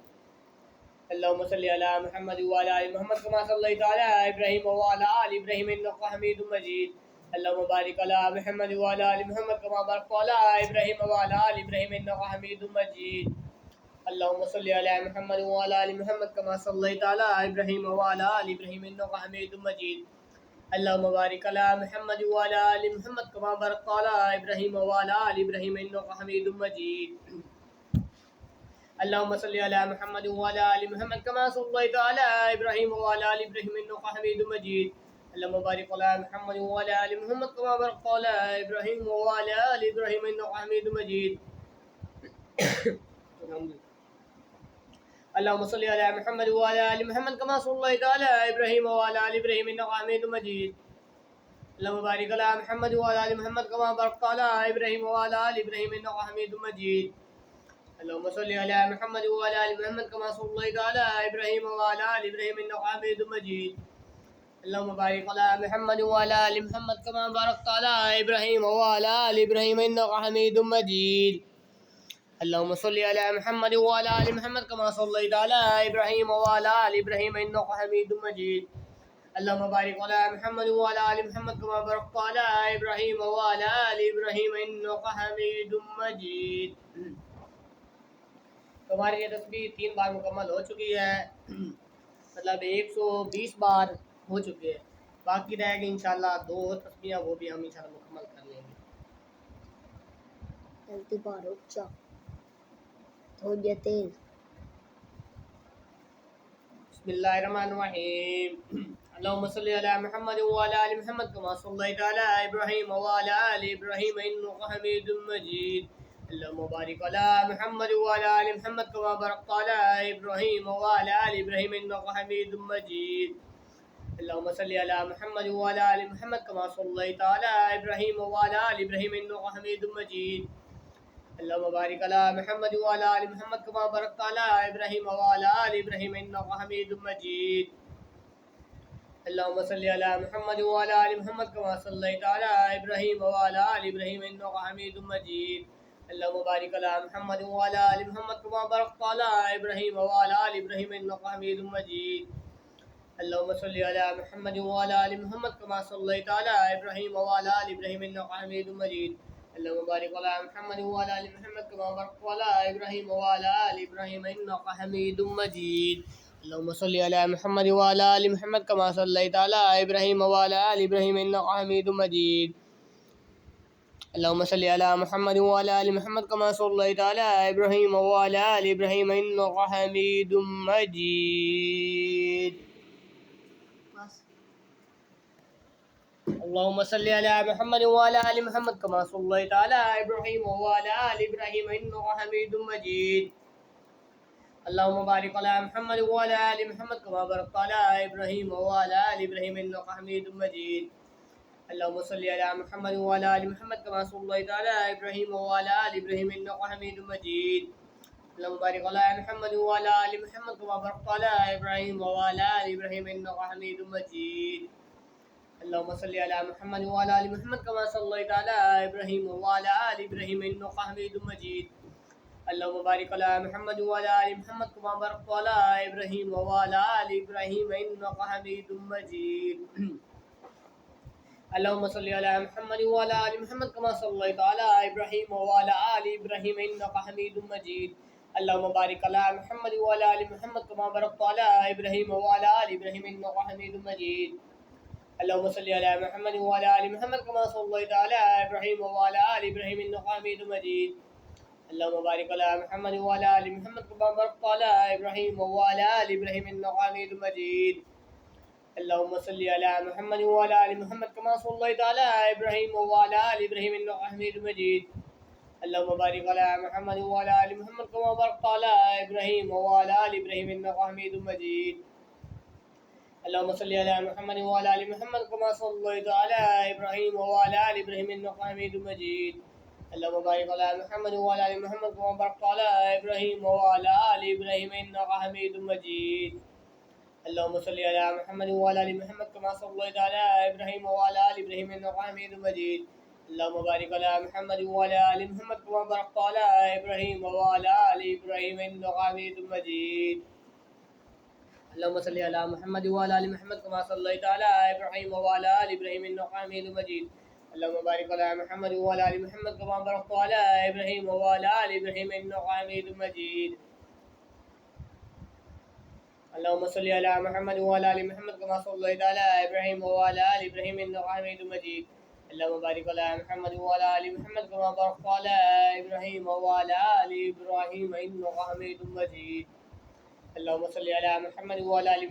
اللهم صل على محمد وعلى ال محمد كما صليت على ابراهيم وعلى ال ابراهيم انك حميد مجيد. اللهم بارك على محمد وعلى ال محمد كما باركت على ابراهيم وعلى ال ابراهيم انك حميد مجيد. اللهم صل على محمد وعلى ال محمد كما صليت على ابراهيم وعلى ال ابراهيم انك حميد مجيد. اللهم بارك على محمد وعلى ال محمد كما باركت على ابراهيم وعلى ال ابراهيم انك حميد مجيد. اللهم صل على محمد وعلى ال محمد كما صليت على ابراهيم وعلى ال ابراهيم انك حميد مجيد. اللهم بارك على محمد وعلى ال محمد كما باركت على ابراهيم وعلى ال ابراهيم انك حميد مجيد. اللهم صل على محمد وعلى ال محمد كما صليت على ابراهيم وعلى ال ابراهيم انك حميد مجيد. اللهم بارك على محمد وعلى ال محمد كما باركت على ابراهيم وعلى ال ابراهيم انك حميد مجيد. اللهم صل على محمد وعلى ال محمد كما صليت على ابراهيم وعلى ال ابراهيم انك حميد مجيد. اللهم بارك على محمد وعلى ال محمد كما باركت على ابراهيم وعلى ال ابراهيم انك حميد مجيد. اللهم صل على محمد وعلى ال محمد كما صليت على ابراهيم وعلى ال ابراهيم انك حميد مجيد. اللهم بارك على محمد وعلى ال محمد كما باركت على ابراهيم وعلى ال ابراهيم انك حميد مجيد. तो हमारी ये तस्बीह 3 बार मुकम्मल हो चुकी है, मतलब 120 बार हो चुकी है। बाकी रहेगी इंशाल्लाह 2 तस्बीहें, वो भी हम इंशाल्लाह मुकम्मल कर लेंगे। जल्दी बारो चा हो जाते बिस्मिल्लाहिर्रहमानिर्रहीम। अल्लाहुम्मा सल्लि अला मुहम्मद व अला आलि मुहम्मद कमा सल्लैता अला इब्राहीम व अला आलि इब्राहीम इन्नका हमीदुम मजीद। अल्लाहुम्मा बारिक अला मुहम्मद व अला आलि मुहम्मद कमा बारकता अला इब्राहीम व अला आलि इब्राहीम इन्नका हमीदुम मजीद। अल्लाहुम्मा सल्लि अला मुहम्मद व अला आलि मुहम्मद कमा सल्लैता अला इब्राहीम व अला आलि इब्राहीम इन्नका हमीदुम मजीद। अल्लाहुम्मा बारिक अला मुहम्मद व अला आलि मुहम्मद कमा बारकता अला इब्राहीम व अला आलि इब्राहीम इन्नका हमीदुम मजीद। अल्लाहुम्मा सल्लि अला मुहम्मद व अला आलि मुहम्मद कमा सल्लैता अला इब्राहीम व अला आलि इब्राहीम इन्नका हमीदुम मजीद। अल्लाहुम्मा बारिक अला मुहम्मद व अला आलि मुहम्मद कमा बारकता अला इब्राहीम व अला आलि इब्राहीम इन्नका हमीदुम मजीद। अल्लाहुम्मा सल्लि अला मुहम्मद व अला आलि मुहम्मद कमा सल्लैता अला इब्राहीम व अला आलि इब्राहीम इन्नका हमीदुम मजीद। अल्लाहुम्मा बारिक अला मुहम्मद व अला आलि मुहम्मद कमा बारकता अला इब्राहीम व अला आलि इब्राहीम इन्नका हमीदुम मजीद। अल्लाहुम्मा सल्लि अला मुहम्मद व अला आलि मुहम्मद कमा सल्लैता अला इब्राहीम व अला आलि इब्राहीम इन्नका हमीदुम मजीद। अल्लाहुम्मा सल्लि अला मुहम्मद व अला आलि मुहम्मद कमा सल्लैता अला इब्राहीम व अला आलि इब्राहीम इन्नका हमीदुम मजीद। अल्लाहुम्मा सल्लि अला मुहम्मद व अला आलि मुहम्मद कमा सल्लैता अला इब्राहीम व अला आलि इब्राहीम इन्नका हमीदुम मजीद। अल्लाहुम्मा बारिक अला मुहम्मद व अला आलि मुहम्मद कमा बारकता अला इब्राहीम व अला आलि इब्राहीम इन्नका हमीदुम मजीद। अल्लाहुम्मा सल्लि अला मुहम्मद व अला आलि मुहम्मद कमा सल्लैता अला इब्राहीम व अला आलि इब्राहीम इन्नका हमीदुम मजीद। अल्लाहुम्मा बारिक अला मुहम्मद व अला आलि मुहम्मद कमा बारकता अला इब्राहीम व अला आलि इब्राहीम इन्नका हमीदुम मजीद। अल्लाहुम्मा सल्लि अला मुहम्मद व अला आलि मुहम्मद कमा सल्लैता अला इब्राहीम व अला आलि इब्राहीम इन्नका हमीदुम मजीद। अल्लाहुम्मा बारिक अला मुहम्मद व अला आलि मुहम्मद कमा बारकता अला इब्राहीम व अला आलि इब्राहीम इन्नका हमीदुम मजीद। अल्लाहुम्मा सल्लि अला मुहम्मद व अला आलि मुहम्मद कमा सल्लैता अला इब्राहीम व अला आलि इब्राहीम इन्नका हमीदुम मजीद। अल्लाहुम्मा बारिक अला मुहम्मद व अला आलि मुहम्मद कमा बारकता अला इब्राहीम व अला आलि इब्राहीम इन्नका हमीदुम मजीद। अल्लाहुम्मा सल्लि अला मुहम्मद व अला आलि मुहम्मद कमा सल्लैता अला इब्राहीम व अला आलि इब्राहीम इन्नका हमीदुम मजीद। अल्लाहुम्मा बारिक अला मुहम्मद व अला आलि मुहम्मद कमा बारकता अला इब्राहीम व अला आलि इब्राहीम इन्नका हमीदुम मजीद। अल्लाहुम्मा सल्लि अला मुहम्मद व अला आलि मुहम्मद कमा सल्लैता अला इब्राहीम व अला आलि इब्राहीम इन्नका हमीदुम मजीद। अल्लाहुम्मा बारिक अला मुहम्मद व अला आलि मुहम्मद कमा बारकता अला इब्राहीम व अला आलि इब्राहीम इन्नका हमीदुम मजीद। अल्लाहुम्मा सल्लि अला मुहम्मद व अला आलि मुहम्मद कमा सल्लैता अला इब्राहीम व अला आलि इब्राहीम इन्नका हमीदुम मजीद। अल्लाहुम्मा बारिक अला मुहम्मद व अला आलि मुहम्मद कमा बारकता अला इब्राहीम व अला आलि इब्राहीम इन्नका हमीदुम मजीद। अल्लाहुम्मा सल्लि अला मुहम्मद व अला आलि मुहम्मद कमा सल्लैता अला इब्राहीम व अला आलि इब्राहीम इन्नका हमीदुम मजीद। अल्लाहुम्मा बारिक अला मुहम्मद व अला आलि मुहम्मद कमा बारकता अला इब्राहीम व अला आलि इब्राहीम इन्नका हमीदुम मजीद। अल्लाहुम्मा सल्लि अला मुहम्मद व अला आलि मुहम्मद कमा सल्लैता अला इब्राहीम व अला आलि इब्राहीम इन्नका हमीदुम मजीद। अल्लाहुम्मा बारिक अला मुहम्मद व अला आलि मुहम्मद कमा बारकता अला इब्राहीम व अला आलि इब्राहीम इन्नका हमीदुम मजीद। अल्लाहुम्मा सल्लि अला मुहम्मद व अला आलि मुहम्मद कमा सल्लैता अला इब्राहीम व अला आलि इब्राहीम इन्नका हमीदुम मजीद। अल्लाहुम्मा बारिक अला मुहम्मद व अला आलि मुहम्मद कमा बारकता अला इब्राहीम व अला आलि इब्राहीम इन्नका हमीदुम मजीद। अल्लाहुम्मा सल्लि अला मुहम्मद व अला आलि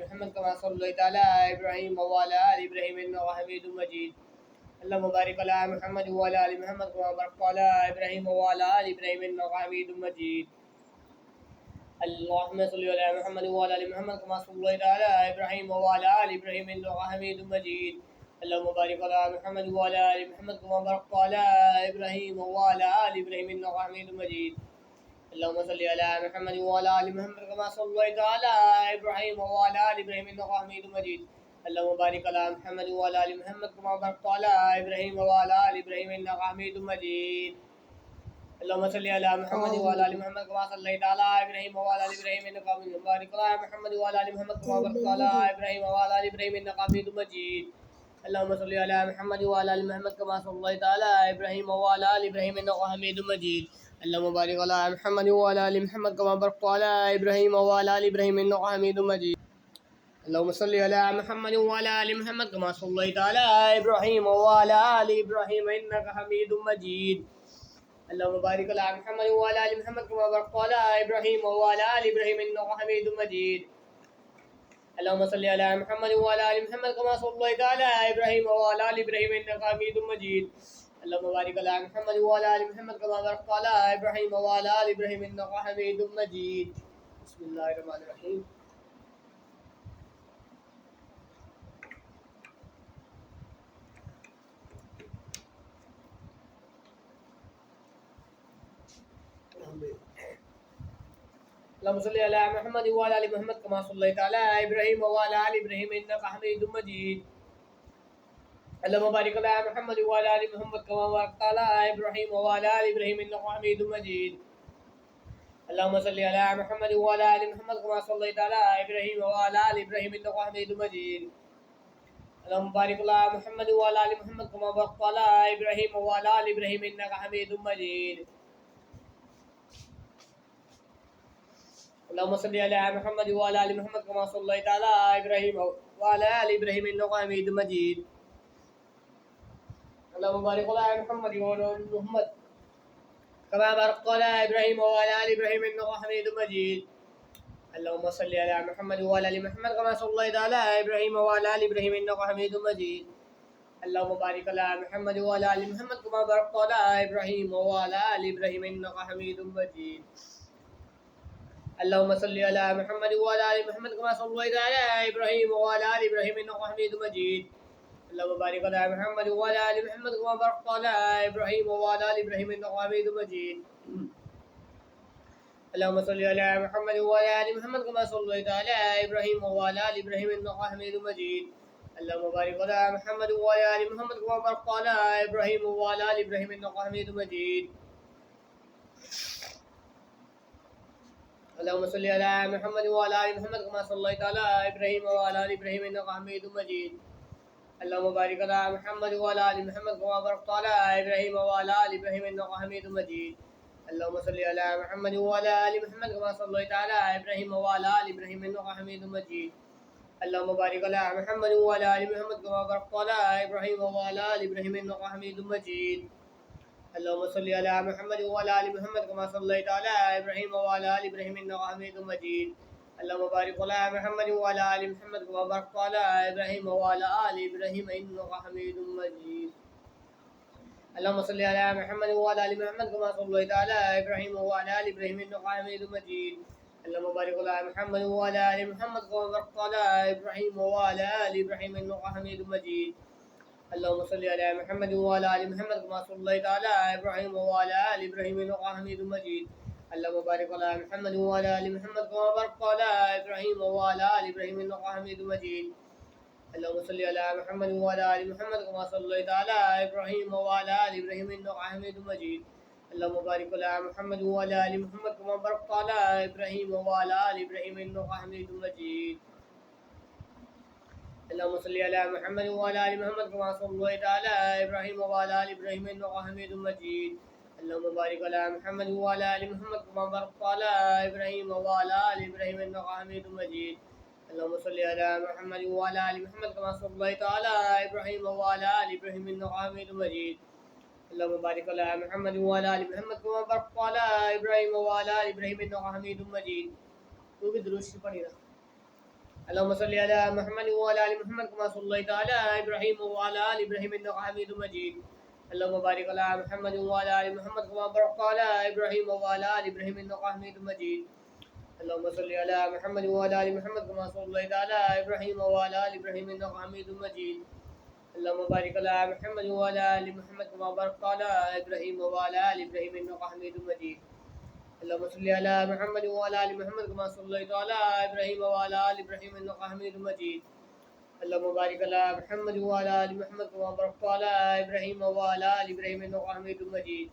मुहम्मद कमा सल्लैता अला इब्राहीम व अला आलि इब्राहीम इन्नका हमीदुम मजीद। अल्लाहुम्मा बारिक अला मुहम्मद व अला आलि मुहम्मद कमा बारकता अला इब्राहीम व अला आलि इब्राहीम इन्नका हमीदुम मजीद। अल्लाहुम्मा सल्लि अला मुहम्मद व अला आलि मुहम्मद कमा सल्लैता अला इब्राहीम व अला आलि इब्राहीम इन्नका हमीदुम मजीद। अल्लाहुम्मा बारिक अला मुहम्मद व अला आलि मुहम्मद कमा बारकता अला इब्राहीम व अला आलि इब्राहीम इन्नका हमीदुम मजीद। अल्लाहुम्मा सल्लि अला मुहम्मद व अला आलि मुहम्मद कमा सल्लैता अला इब्राहीम व अला आलि इब्राहीम इन्नका हमीदुम मजीद। अल्लाहुम्मा बारिक अला मुहम्मद व अला आलि मुहम्मद कमा बारकता अला इब्राहीम व अला आलि इब्राहीम इन्नका हमीदुम मजीद। अल्लाहुम्मा सल्लि अला मुहम्मद व अला आलि मुहम्मद कमा सल्लैता अला इब्राहीम व अला आलि इब्राहीम इन्नका हमीदुम मजीद। बारिक अला मुहम्मद व अला आलि मुहम्मद कमा बारकता अला इब्राहीम व अला आलि इब्राहीम इन्नका हमीदुम मजीद। अल्लाहुम्मा सल्लि अला मुहम्मद व अला आलि मुहम्मद कमा सल्लैता अला इब्राहीम व अला आलि इब्राहीम इन्नका हमीदुम मजीद। अल्लाहुम्मा बारिक अला मुहम्मद व अला आलि मुहम्मद कमा बारकता अला इब्राहीम व अला आलि इब्राहीम इन्नका हमीदुम मजीद। अल्लाहुम्मा सल्लि अला मुहम्मद व अला आलि मुहम्मद कमा सल्लैता अला इब्राहीम व अला आलि इब्राहीम इन्नका हमीदुम मजीद। अल्लाहुम्मा बारिक अला मुहम्मद व अला आलि मुहम्मद कमा बारकता अला इब्राहीम व अला आलि इब्राहीम इन्नका हमीदुम मजीद। अल्लाहुम्मा सल्लि अला मुहम्मद व अला आलि मुहम्मद कमा सल्लैता अला इब्राहीम व अला आलि इब्राहीम इन्नका हमीदुम मजीद। अल्लाहुम्मा बारिक अला मुहम्मद व अला आलि मुहम्मद कमा बारकता अला इब्राहीम व अला आलि इब्राहीम इन्नका हमीदुम मजीद। बिस्मिल्लाहिर रहमानिर रहीम। अल्लाहुम्मा सल्लि अला मुहम्मद व अला आलि मुहम्मद कमा सल्लैता अला इब्राहीम व अला आलि इब्राहीम इन्नका हमीदुम मजीद। अल्लाहुम्मा बारिक अला मुहम्मद व अला आलि मुहम्मद कमा बारकता अला इब्राहीम व अला आलि इब्राहीम इन्नका हमीदुम मजीद। अल्लाहुम्मा सल्लि अला मुहम्मद व अला आलि मुहम्मद कमा सल्लैता अला इब्राहीम व अला आलि इब्राहीम इन्नका हमीदुम मजीद। अल्लाहुम्मा बारिक अला मुहम्मद व अला आलि मुहम्मद कमा बारकता अला इब्राहीम व अला आलि इब्राहीम इन्नका हमीदुम मजीद। अल्लाहुम्मा सल्लि अला मुहम्मद व अला आलि मुहम्मद कमा सल्लैता अला इब्राहीम व अला आलि इब्राहीम इन्नका हमीदुम मजीद। अल्लाहुम्मा बारिक अला मुहम्मद व अला आलि मुहम्मद कमा बारकता अला इब्राहीम व अला आलि इब्राहीम इन्नका हमीदुम मजीद। अल्लाहुम्मा सल्लि अला मुहम्मद व अला आलि मुहम्मद कमा सल्लैता अला इब्राहीम व अला आलि इब्राहीम इन्नका हमीदुम मजीद। अल्लाहुम्मा बारिक अला मुहम्मद व अला आलि मुहम्मद कमा बारकता अला इब्राहीम व अला आलि इब्राहीम इन्नका हमीदुम मजीद। अल्लाहुम्मा सल्लि अला मुहम्मद व अला आलि मुहम्मद कमा सल्लैता अला इब्राहीम व अला आलि इब्राहीम इन्नका हमीदुम मजीद। अल्लाहुम्मा बारिक अला मुहम्मद व अला आलि मुहम्मद कमा बारकता अला इब्राहीम व अला आलि इब्राहीम इन्नका हमीदुम मजीद। अल्लाहुम्मा सल्लि अला मुहम्मद व अला आलि मुहम्मद कमा सल्लैता अला इब्राहीम व अला आलि इब्राहीम इन्नका हमीदुम मजीद। अल्लाहुम्मा बारिक अला मुहम्मद व अला आलि मुहम्मद कमा बारकता अला इब्राहीम व अला आलि इब्राहीम इन्नका हमीदुम मजीद। अल्लाहुम्मा सल्लि अला मुहम्मद व अला आलि मुहम्मद कमा सल्लैता अला इब्राहीम व अला आलि इब्राहीम इन्नका हमीदुम मजीद। अल्लाहुम्मा बारिक अला मुहम्मद व अला आलि मुहम्मद कमा बारकता अला इब्राहीम व अला आलि इब्राहीम इन्नका हमीदुम मजीद। अल्लाहुम्मा सल्लि अला मुहम्मद व अला आलि मुहम्मद कमा सल्लैता अला इब्राहीम व अला आलि इब्राहीम इन्नका हमीदुम मजीद। अल्लाहुम्मा बारिक अला मुहम्मद व अला आलि मुहम्मद कमा बारकता अला इब्राहीम व अला आलि इब्राहीम इन्नका हमीदुम मजीद। अल्लाहुम्मा सल्लि अला मुहम्मद व अला आलि मुहम्मद कमा सल्लैता अला इब्राहीम व अला आलि इब्राहीम इन्नका हमीदुम मजीद। अल्लाहुम्मा बारिक अला मुहम्मद व अला आलि मुहम्मद कमा बारकता अला इब्राहीम व अला आलि इब्राहीम इन्नका हमीदुम मजीद। अल्लाहुम्मा सल्लि अला मुहम्मद व अला आलि मुहम्मद कमा सल्लैता अला इब्राहीम व अला आलि इब्राहीम इन्नका हमीदुम मजीद। अल्लाहुम्मा बारिक अला मुहम्मद व अला आलि मुहम्मद कमा बारकता अला इब्राहीम व अला आलि इब्राहीम इन्नका हमीदुम मजीद। अल्लाहुम्मा सल्लि अला मुहम्मद व अला आलि मुहम्मद कमा सल्लैता अला इब्राहीम व अला आलि इब्राहीम इन्नका हमीदुम मजीद। अल्लाहुम्मा बारिक अला मुहम्मद व अला आलि मुहम्मद कमा बारकता अला इब्राहीम व अला आलि इब्राहीम इन्नका हमीदुम मजीद। अल्लाहुम्मा सल्लि अला मुहम्मद व अला आलि मुहम्मद कमा सल्लैता अला इब्राहीम व अला आलि इब्राहीम इन्नका हमीदुम मजीद। अल्लाहुम्मा बारिक अला मुहम्मद व अला आलि मुहम्मद कमा बारकता अला इब्राहीम व अला आलि इब्राहीम इन्नका हमीदुम मजीद। अल्लाहुम्मा सल्लि अला मुहम्मद व अला आलि मुहम्मद कमा सल्लैता अला इब्राहीम व अला आलि इब्राहीम इन्नका हमीदुम मजीद। अल्लाहुम्मा बारिक अला मुहम्मद व अला आलि मुहम्मद कमा बारकता अला इब्राहीम व अला आलि इब्राहीम इन्नका हमीदुम मजीद। अल्लाहुम्मा सल्लि अला मुहम्मद व अला आलि मुहम्मद कमा सल्लैता अला इब्राहीम व अला आलि इब्राहीम इन्नका हमीदुम मजीद। अल्लाहुम्मा बारिक अला मुहम्मद व अला आलि मुहम्मद कमा बारकता अला इब्राहीम व अला आलि इब्राहीम इन्नका हमीदुम मजीद। तू भी दुरूद शरीफ पढ़ी ना। अल्लाहुम्मा सल्लि अला मुहम्मद व अला आलि मुहम्मद कमा सल्लैता अला इब्राहीम व अला आलि इब्राहीम इन्नका हमीदुम मजीद। अल्लाहुम्मा बारिक अला मुहम्मद व अला आलि मुहम्मद कमा बारकता अला इब्राहीम व अला आलि इब्राहीम इन्नका हमीदुम मजीद। अल्लाहुम्मा सल्लि अला मुहम्मद व अला आलि मुहम्मद कमा सल्लैता अला इब्राहीम व अला आलि इब्राहीम इन्नका हमीदुम मजीद। अल्लाहुम्मा बारिक अला मुहम्मद व अला आलि मुहम्मद कमा बारकता अला इब्राहीम व अला आलि इब्राहीम इन्नका हमीदुम मजीद। अल्लाहुम्मा सल्लि अला मुहम्मद व अला आलि मुहम्मद कमा सल्लैता अला इब्राहीम व अला आलि इब्राहीम इन्नका हमीदुम मजीद। अल्लाहुम्मा बारिक अला मुहम्मद व अला आलि मुहम्मद कमा बारकता अला इब्राहीम व अला आलि इब्राहीम इन्नका हमीदुम मजीद।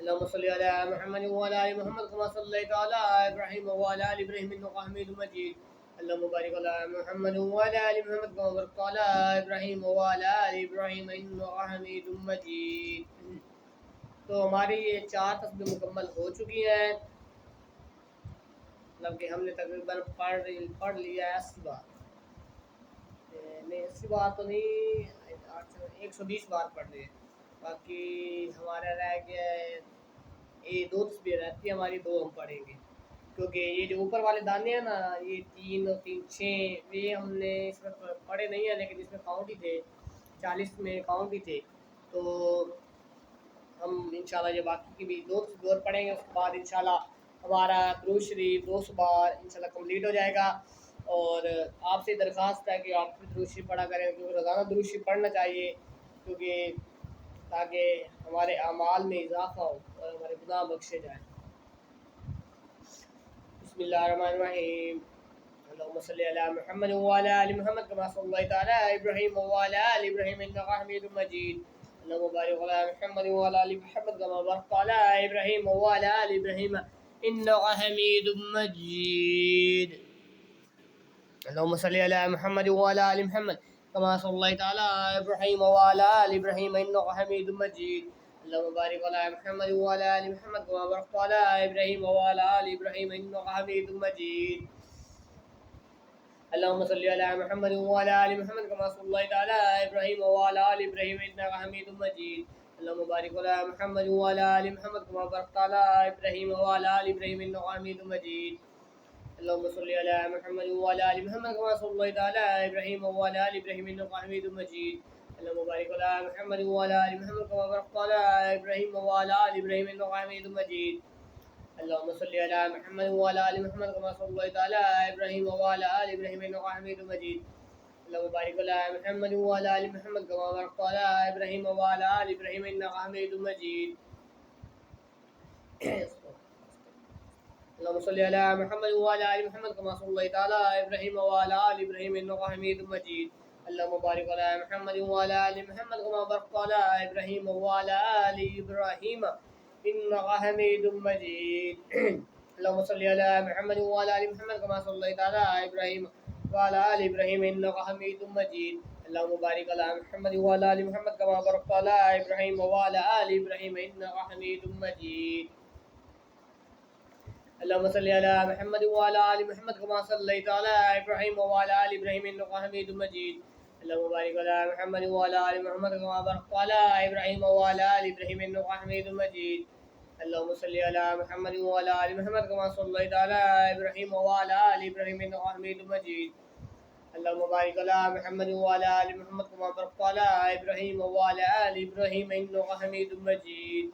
अल्लाहुम्मा सल्लि अला मुहम्मद व अला आलि मुहम्मद कमा सल्लैता अला इब्राहीम व अला आलि इब्राहीम इन्नका हमीदुम मजीद। अल्लाहुम्मा बारिक अला मुहम्मद व अला आलि मुहम्मद कमा बारकता अला इब्राहीम व अला आलि इब्राहीम इन्नका हमीदुम मजीद। तो हमारी ये 4 तस्बीह मुकम्मल हो चुकी हैं। मतलब कि हमने तकरीबन पढ़ लिया है 80 बार। नहीं 80 बार तो नहीं, 120 बार पढ़ लिए। बाकी हमारा रह गया है ये 2 तस्बीह रहती है हमारी, 2 हम पढ़ेंगे। क्योंकि ये जो ऊपर वाले दाने हैं ना, ये 3 और 3 6 ये हमने इसमें पढ़े नहीं है, लेकिन इसमें काउंट ही थे, 40 में काउंट ही थे। तो हम इंशाल्लाह ये बाकी की भी दो पढ़ेंगे, उसके बाद इंशाल्लाह हमारा दुरूद शरीफ 200 बार इंशाल्लाह कंप्लीट हो जाएगा। और आपसे दरख्वास्त है कि आप भी दुरूद शरीफ पढ़ा करें, क्योंकि रोज़ाना दुरूद शरीफ पढ़ना चाहिए, क्योंकि ताकि हमारे अमाल में इजाफा हो और हमारे गुनाह बख्शे जाए। बिस्मिल्लाहिर्रहमानिर्रहीम। अल्लाहुम्मा सल्लि अला मुहम्मद व अला आलि मुहम्मद कमा सल्लैता अला इब्राहीम व अला आलि इब्राहीम इन्नका हमीदुम मजीद। अल्लाहुम्मा बारिक अला मुहम्मद व अला आलि मुहम्मद कमा बारकता अला इब्राहीम व अला आलि इब्राहीम इन्नका हमीदुम मजीद। अल्लाहुम्मा सल्लि अला मुहम्मद व अला आलि मुहम्मद कमा सल्लैता अला इब्राहीम व अला आलि इब्राहीम इन्नका हमीदुम मजीद। अल्लाहुम्मा बारिक अला मुहम्मद व अला आलि मुहम्मद कमा बारकता अला इब्राहीम व अला आलि इब्राहीम इन्नका हमीदुम मजीद। अल्लाहुम्मा सल्लि अला मुहम्मद व अला आलि मुहम्मद कमा सल्लैता अला इब्राहीम व अला आलि इब्राहीम इन्नका हमीदुम मजीद। अल्लाहुम्मा बारिक अला मुहम्मद व अला आलि मुहम्मद कमा बारकता अला इब्राहीम व अला आलि इब्राहीम इन्नका हमीदुम मजीद। अल्लाहुम्मा सल्लि अला मुहम्मद व अला आलि मुहम्मद कमा सल्लैता अला इब्राहीम व अला आलि इब्राहीम इन्नका हमीदुम मजीद। अल्लाहुम्मा बारिक अला मुहम्मद व अला आलि मुहम्मद कमा बारकता अला इब्राहीम व अला आलि इब्राहीम इन्नका हमीदुम मजीद। अल्लाहुम्मा सल्लि अला मुहम्मद व अला आलि मुहम्मद कमा सल्लैता अला इब्राहीम व अला आलि इब्राहीम इन्नका हमीदुम मजीद। अल्लाहुम्मा बारिक अला मुहम्मद व अला आलि मुहम्मद कमा बारकता अला इब्राहीम व अला आलि इब्राहीम इन्नका हमीदुम मजीद। अल्लाहुम्मा सल्लि अला मुहम्मद व अला आलि मुहम्मद कमा सल्लैता अला इब्राहीम व अला आलि इब्राहीम इन्नका हमीदुम मजीद। अल्लाहुम्मा बारिक अला मुहम्मद व अला आलि मुहम्मद कमा बारकता अला इब्राहीम व अला आलि इब्राहीम इन्नका हमीदुम मजीद। अल्लाहुम्मा सल्लि अला मुहम्मद व अला आलि मुहम्मद कमा सल्लैता अला इब्राहीम व अला आलि इब्राहीम इन्नका हमीदुम मजीद। अल्लाहुम्मा बारिक अला मुहम्मद व अला आलि मुहम्मद कमा बारकता अला इब्राहीम व अला आलि इब्राहीम इन्नका हमीदुम मजीद। अल्लाहुम्मा सल्लि अला मुहम्मद व अला आलि मुहम्मद कमा सल्लैता अला इब्राहीम व अला आलि इब्राहीम इन्नका हमीदुम मजीद। अल्लाहुम्मा बारिक अला मुहम्मद व अला आलि मुहम्मद कमा बारकता अला इब्राहीम व अला आलि इब्राहीम इन्नका हमीदुम मजीद। अल्लाहुम्मा सल्लि अला मुहम्मद व अला आलि मुहम्मद कमा सल्लैता अला इब्राहीम व अला आलि इब्राहीम इन्नका हमीदुम मजीद। अल्लाहुम्मा बारिक अला मुहम्मद व अला आलि मुहम्मद कमा बारकता अला इब्राहीम व अला आलि इब्राहीम इन्नका हमीदुम मजीद।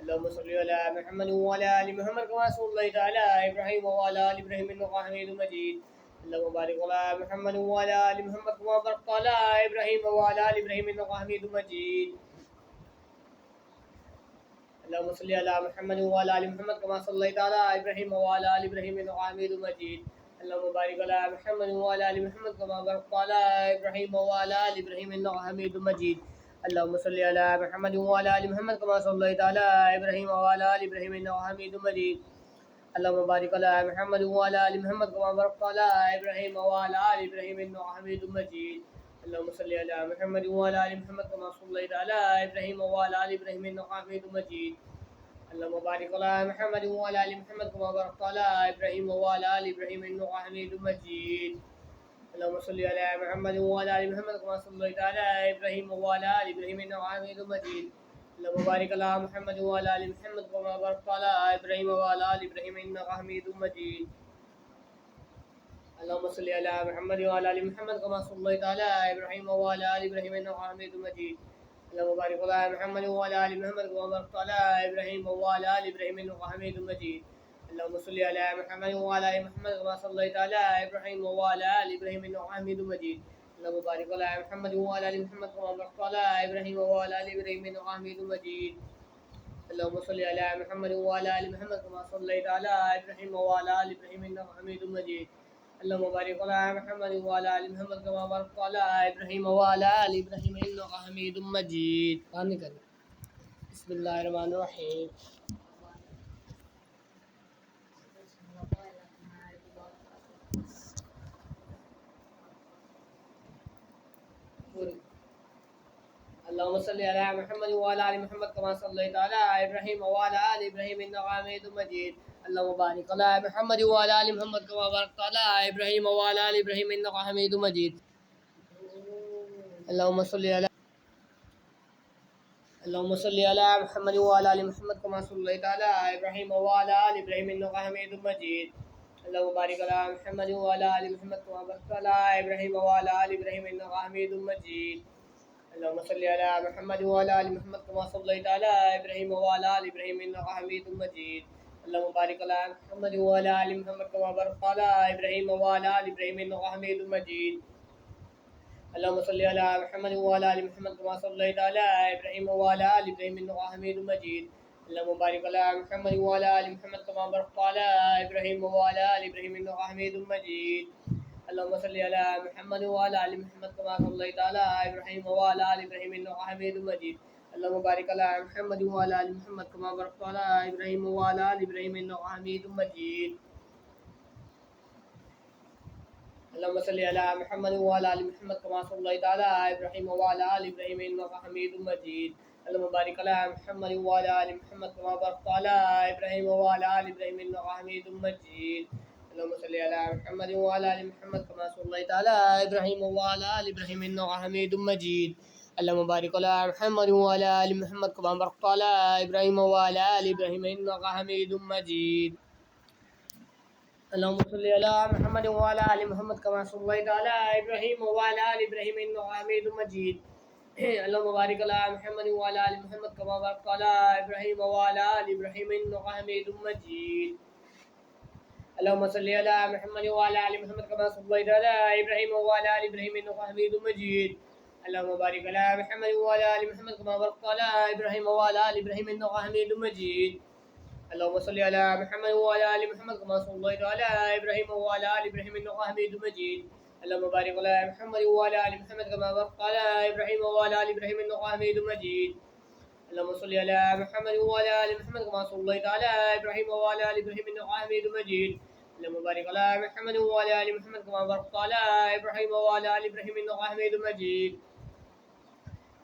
अल्लाहुम्मा सल्लि अला मुहम्मद व अला आलि मुहम्मद कमा सल्लैता अला इब्राहीम व अला आलि इब्राहीम इन्नका हमीदुम मजीद। अल्लाहुम्मा बारिक अला मुहम्मद व अला आलि मुहम्मद कमा बारकता अला इब्राहीम व अला आलि इब्राहीम इन्नका हमीदुम मजीद। अल्लाहुम्मा सल्लि अला मुहम्मद व अला आलि मुहम्मद कमा सल्लैता अला इब्राहीम व अला आलि इब्राहीम इन्नका हमीदुम मजीद। अल्लाहुम्मा बारिक अला मुहम्मद व अला आलि मुहम्मद कमा बारकता अला इब्राहीम व अला आलि इब्राहीम इन्नका हमीदुम मजीद। अल्लाहुम्मा सल्लि अला मुहम्मद व अला आलि मुहम्मद कमा सल्लैता अला इब्राहीम व अला आलि इब्राहीम इन्नका हमीदुम मजीद। अल्लाहुम्मा बारिक अला मुहम्मद व अला आलि मुहम्मद कमा बारकता अला इब्राहीम व अला आलि इब्राहीम इन्नका हमीदुम मजीद। अल्लाहुम्मा सल्लि अला मुहम्मद व अला आलि मुहम्मद कमा सल्लैता अला इब्राहीम व अला आलि इब्राहीम इन्नका हमीदुम मजीद। अल्लाहुम्मा बारिक अला मुहम्मद व अला आलि मुहम्मद कमा बारकता अला इब्राहीम व अला आलि इब्राहीम इन्नका हमीदुम मजीद। अल्लाहुम्मा सल्लि अला मुहम्मद व अला आलि मुहम्मद कमा सल्लैता अला इब्राहीम व अला आलि इब्राहीम इन्नका हमीदुम मजीद। अल्लाहुम्मा बारिक अला मुहम्मद व अला आलि मुहम्मद कमा बारकता अला इब्राहीम व अला आलि इब्राहीम इन्नका हमीदुम मजीद। अल्लाहुम्मा सल्लि अला मुहम्मद व अला आलि मुहम्मद कमा सल्लैता अला इब्राहीम व अला आलि इब्राहीम इन्नका हमीदुम मजीद। अल्लाहुम्मा बारिक अला मुहम्मद व अला आलि मुहम्मद कमा बारकता अला इब्राहीम व अला आलि इब्राहीम इन्नका हमीदुम मजीद। अल्लाहुम्मा सल्लि अला मुहम्मद व अला आलि मुहम्मद कमा सल्लैता अला इब्राहीम व अला आलि इब्राहीम इन्नका हमीदुम मजीद। अल्लाहुम्मा बारिक अला मुहम्मद व अला आलि मुहम्मद कमा बारकता अला इब्राहीम व अला आलि इब्राहीम इन्नका हमीदुम मजीद। अल्लाहुम्मा सल्लि अला मुहम्मद व अला आलि मुहम्मद कमा सल्लैता अला इब्राहीम व अला आलि इब्राहीम इन्नका हमीदुम मजीद। अल्लाहुम्मा बारिक अला मुहम्मद व अला आलि मुहम्मद कमा बारकता अला इब्राहीम व अला आलि इब्राहीम इन्नका हमीदुम मजीद। आमीन करें। बिस्मिल्लाहिर्रहमानिर्रहीम। अल्लाहुम्मा सल्लि अला मुहम्मद व अला आलि मुहम्मद कमा सल्लैता अला इब्राहीम व अला आलि इब्राहीम इन्नका हमीदुम मजीद। अल्लाहुम्मा बारिक अला मुहम्मद व अला आलि मुहम्मद कमा बारकता अला इब्राहीम व अला आलि इब्राहीम इन्नका हमीदुम मजीद। अल्लाहुम्मा सल्लि अला अल्लाहुम्मा सल्लि अला मुहम्मद व अला आलि मुहम्मद कमा सल्लैता अला इब्राहीम व अला आलि इब्राहीम इन्नका हमीदुम मजीद। अल्लाहुम्मा बारिक अला मुहम्मद व अला आलि मुहम्मद कमा बारकता अला इब्राहीम व अला आलि इब्राहीम इन्नका हमीदुम मजीद। अल्लाहुम्मा सल्लि अला मुहम्मद व अला आलि मुहम्मद कमा सल्लैता अला इब्राहीम व अला आलि इब्राहीम इन्नका हमीदुम मजीद। अल्लाहुम्मा बारिक अला मुहम्मद व अला आलि मुहम्मद कमा बारकता अला इब्राहीम व अला आलि इब्राहीम इन्नका हमीदुम मजीद। अल्लाहुम्मा सल्लि अला मुहम्मद व अला आलि मुहम्मद कमा सल्लैता अला इब्राहीम व अला आलि इब्राहीम इन्नका हमीदुम मजीद। अल्लाहुम्मा बारिक अला मुहम्मद व अला आलि मुहम्मद कमा बारकता अला इब्राहीम व अला आलि इब्राहीम इन्नका हमीदुम मजीद। अल्लाहुम्मा सल्लि अला मुहम्मद व अला आलि मुहम्मद कमा सल्लैता अला इब्राहीम व अला आलि इब्राहीम इन्नका हमीदुम मजीद। अल्लाहुम्मा बारिक अला मुहम्मद व अला आलि मुहम्मद कमा बारकता अला इब्राहीम व अला आलि इब्राहीम इन्नका हमीदुम मजीद। अल्लाहुम्मा सल्लि अला मुहम्मद व अला आलि मुहम्मद कमा सल्लैता अला इब्राहीम व अला आलि इब्राहीम इन्नका हमीदुम मजीद। अल्लाहुम्मा बारिक अला मुहम्मद व अला आलि मुहम्मद कमा बारकता अला इब्राहीम व अला आलि इब्राहीम इन्नका हमीदुम मजीद। अल्लाहुम्मा सल्लि अला मुहम्मद व अला आलि मुहम्मद कमा सल्लैता अला इब्राहीम व अला आलि इब्राहीम इन्नका हमीदुम मजीद। अल्लाहुम्मा बारिक अला मुहम्मद व अला आलि मुहम्मद कमा बारकता अला इब्राहीम व अला आलि इब्राहीम इन्नका हमीदुम मजीद। अल्लाहुम्मा सल्लि अला मुहम्मद व अला आलि मुहम्मद कमा सल्लैता अला इब्राहीम व अला आलि इब्राहीम इन्नका हमीदुम मजीद। अल्लाहुम्मा बारिक अला मुहम्मद व अला आलि मुहम्मद कमा बारकता अला इब्राहीम व अला आलि इब्राहीम इन्नका हमीदुम मजीद। अल्लाहुम्मा सल्लि अला मुहम्मद व अला आलि मुहम्मद कमा सल्लैता अला इब्राहीम व अला आलि इब्राहीम इन्नका हमीदुम मजीद। अल्लाहुम्मा बारिक अला मुहम्मद व अला आलि मुहम्मद कमा बारकता अला इब्राहीम व अला आलि इब्राहीम इन्नका हमीदुम मजीद। अल्लाहुम्मा सल्लि अला मुहम्मद व अला आलि मुहम्मद कमा सल्लैता अला इब्राहीम व अला आलि इब्राहीम इन्नका हमीदुम मजीद। अल्लाहुम्मा बारिक अला मुहम्मद व अला आलि मुहम्मद कमा बारकता अला इब्राहीम व अला आलि इब्राहीम इन्नका हमीदुम मजीद। अल्लाहुम्मा सल्लि अला मुहम्मद व अला आलि मुहम्मद कमा सल्लैता अला इब्राहीम व अला आलि इब्राहीम इन्नका हमीदुम मजीद। अल्लाहुम्मा बारिक अला मुहम्मद व अला आलि मुहम्मद कमा बारकता अला इब्राहीम व अला आलि इब्राहीम इन्नका हमीदुम मजीद।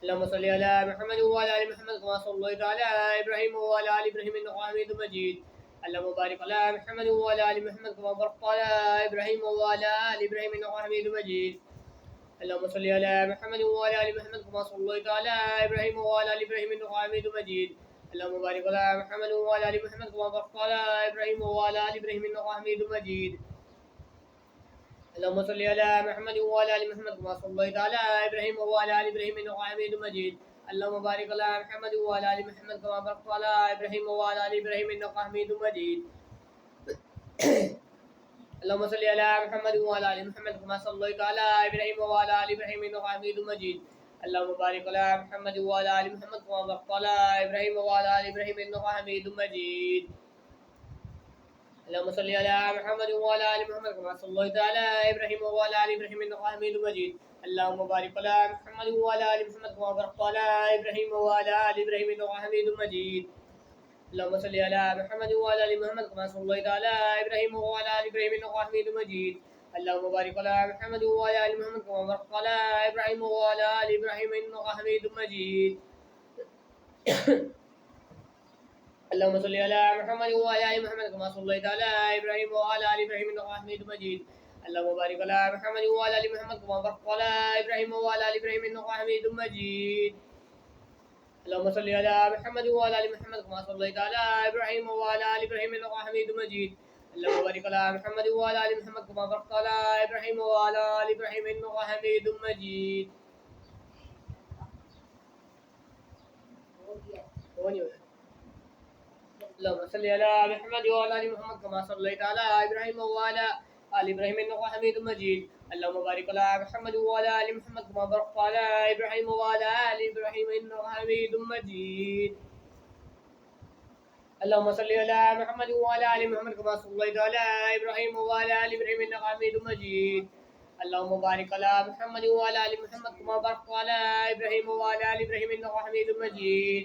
अल्लाहुम्मा सल्लि अला मुहम्मद व अला आलि मुहम्मद कमा सल्लैता अला इब्राहीम व अला आलि इब्राहीम इन्नका हमीदुम मजीद। अल्लाहुम्मा बारिक अला मुहम्मद व अला आलि मुहम्मद कमा बारकता अला इब्राहीम व अला आलि इब्राहीम इन्नका हमीदुम मजीद। अल्लाहुम्मा सल्लि अला मुहम्मद व अला आलि मुहम्मद कमा सल्लैता अला इब्राहीम व अला आलि इब्राहीम इन्नका हमीदुम मजीद। अल्लाहुम्मा बारिक अला मुहम्मद व अला आलि मुहम्मद कमा बारकता अला इब्राहीम व अला आलि इब्राहीम इन्नका हमीदुम मजीद। अल्लाहुम्मा सल्लि अला मुहम्मद व अला आलि मुहम्मद कमा सल्लैता अला इब्राहीम व अला आलि इब्राहीम इन्नका हमीदुम मजीद। अल्लाहुम्मा बारिक अला मुहम्मद व अला आलि मुहम्मद कमा बारकता अला इब्राहीम व अला आलि इब्राहीम इन्नका हमीदुम मजीद। अल्लाहुम्मा सल्लि अला मुहम्मद व अला आलि मुहम्मद कमा सल्लैता अला इब्राहीम व अला आलि इब्राहीम इन्नका हमीदुम मजीद। अल्लाहुम्मा बारिक अला मुहम्मद व अला आलि मुहम्मद कमा बारकता अला इब्राहीम व अला आलि इब्राहीम इन्नका हमीदुम मजीद। अल्लाहुम्मा सल्लि अला मुहम्मद व अला आलि मुहम्मद कमा सल्लैता अला इब्राहीम व अला आलि इब्राहीम इन्नका हमीदुम मजीद। अल्लाहुम्मा बारिक अला मुहम्मद व अला आलि मुहम्मद कमा बारकता अला इब्राहीम व अला आलि इब्राहीम इन्नका हमीदुम मजीद। अल्लाहुम्मा सल्लि अला मुहम्मद व अला आलि मुहम्मद कमा सल्लैता अला इब्राहीम व अला आलि इब्राहीम इन्नका हमीदुम मजीद। अल्लाहुम्मा बारिक अला मुहम्मद व अला आलि मुहम्मद कमा बारकता अला इब्राहीम व अला आलि इब्राहीम इन्नका हमीदुम मजीद। अल्लाहुम्मा सल्लि अला मुहम्मद व अला आलि मुहम्मद कमा सल्लैता अला इब्राहीम व अला आलि इब्राहीम इन्नका हमीदुम मजीद। अल्लाहुम्मा बारिक अला मुहम्मद व अला आलि मुहम्मद कमा बारकता अला इब्राहीम व अला आलि इब्राहीम इन्नका हमीदुम मजीद। अल्लाहुम्मा सल्लि अला मुहम्मद व अला आलि मुहम्मद कमा सल्लैता अला इब्राहीम व अला आलि इब्राहीम इन्नका हमीदुम मजीद। अल्लाहुम्मा बारिक अला मुहम्मद व अला आलि मुहम्मद कमा बारकता अला इब्राहीम व अला आलि इब्राहीम इन्नका हमीदुम मजीद। अल्लाहुम्मा सल्लि अला मुहम्मद व अला आलि मुहम्मद कमा सल्लैता अला इब्राहीम व अला आलि इब्राहीम इन्नका हमीदुम मजीद। अल्लाहुम्मा बारिक अला मुहम्मद व अला आलि मुहम्मद कमा बारकता अला इब्राहीम व अला आलि इब्राहीम इन्नका हमीदुम मजीद। अल्लाहुम्मा सल्लि अला मुहम्मद व अला आलि मुहम्मद कमा सल्लैता अला इब्राहीम व अला आलि इब्राहीम इन्नका हमीदुम मजीद। अल्लाहुम्मा बारिक अला मुहम्मद व अला आलि मुहम्मद कमा बारकता अला इब्राहीम व अला आलि इब्राहीम इन्नका हमीदुम मजीद।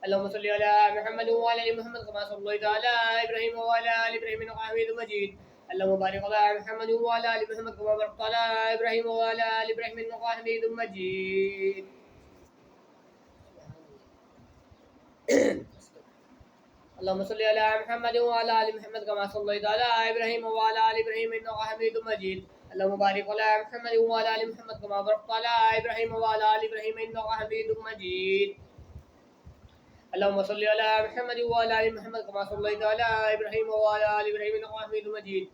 अल्लाहुम्मा सल्लि अला मुहम्मद व अला आलि मुहम्मद कमा सल्लैता अला इब्राहीम व अला आलि इब्राहीम इन्नका हमीदुम मजीद। अल्लाहुम्मा बारिक अला मुहम्मद व अला आलि मुहम्मद कमा बारकता अला इब्राहीम व अला आलि इब्राहीम इन्नका हमीदुम मजीद। अल्लाहुम्मा सल्लि अला मुहम्मद व अला आलि मुहम्मद कमा सल्लैता अला इब्राहीम व अला आलि इब्राहीम इन्नका हमीदुम मजीद। اللهم بارك على محمد وعلى ال محمد كما باركت على ابراهيم وعلى ال ابراهيم انك حميد مجيد. اللهم صل على محمد وعلى ال محمد كما صليت على ابراهيم وعلى ال ابراهيم انك حميد مجيد.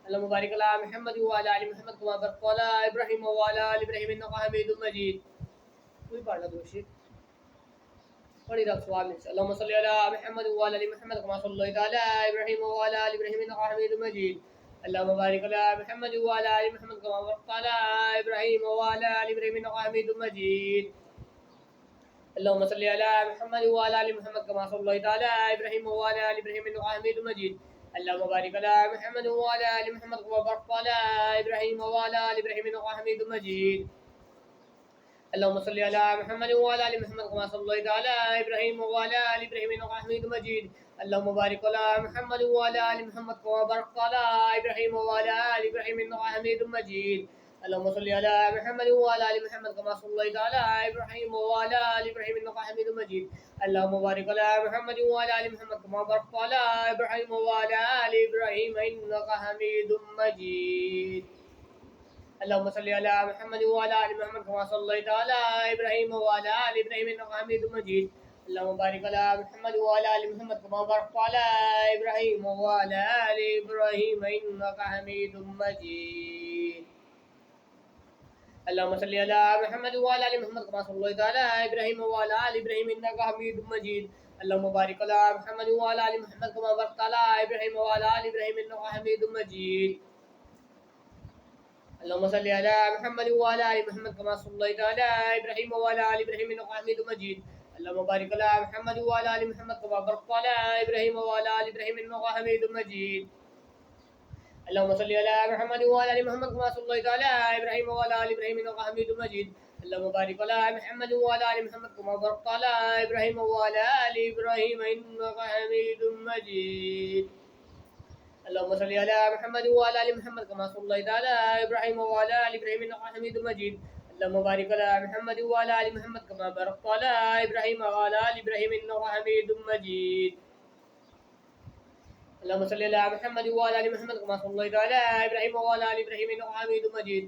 اللهم بارك على محمد وعلى ال محمد كما باركت على ابراهيم وعلى ال ابراهيم انك حميد مجيد. कोई पढ़ना दोषी पढ़ी रख स्वामी। اللهم صل على محمد وعلى ال محمد كما صليت على ابراهيم وعلى ال ابراهيم انك حميد مجيد. اللهم بارك على محمد وعلى ال محمد كما باركت على ابراهيم وعلى ال ابراهيم انك حميد مجيد. اللهم صل على محمد وعلى ال محمد كما صليت على ابراهيم وعلى ال ابراهيم انك حميد مجيد. اللهم بارك على محمد وعلى ال محمد كما باركت على ابراهيم وعلى ال ابراهيم انك حميد مجيد. اللهم صل على محمد وعلى ال محمد كما صليت على ابراهيم وعلى ال ابراهيم انك حميد مجيد. اللهم بارك على محمد وعلى ال محمد كما باركت على ابراهيم وعلى ال ابراهيم انك حميد مجيد. اللهم صل على محمد وعلى ال محمد كما صليت على ابراهيم وعلى ال ابراهيم انك حميد مجيد. اللهم بارك على محمد وعلى ال محمد كما باركت على ابراهيم وعلى ال ابراهيم انك حميد مجيد. اللهم صل على محمد وعلى ال محمد كما صليت على ابراهيم وعلى ال ابراهيم انك حميد مجيد. اللهم بارك على محمد وعلى ال محمد كما باركت على ابراهيم وعلى ال ابراهيم انك حميد مجيد. اللهم صل على محمد وعلى ال محمد كما صليت على ابراهيم وعلى ال ابراهيم انك حميد مجيد. اللهم بارك على محمد وعلى ال محمد كما باركت على ابراهيم وعلى ال ابراهيم انك حميد مجيد. اللهم صل على محمد وعلى ال محمد كما صليت على ابراهيم وعلى ال ابراهيم انك حميد مجيد. اللهم بارك على محمد وعلى ال محمد كما باركت على ابراهيم وعلى ال ابراهيم انك حميد مجيد. اللهم صل على محمد وعلى ال محمد كما صليت على ابراهيم وعلى ال ابراهيم انك حميد مجيد. اللهم بارك على محمد وعلى ال محمد كما باركت على ابراهيم وعلى ال ابراهيم انك حميد مجيد. اللهم صل على محمد وعلى ال محمد كما صليت على ابراهيم وعلى ال ابراهيم انك حميد مجيد. اللهم بارك على محمد وعلى ال محمد كما باركت على ابراهيم وعلى ال ابراهيم انك حميد مجيد. اللهم صل على محمد وعلى ال محمد كما صليت على ابراهيم وعلى ال ابراهيم انك حميد مجيد.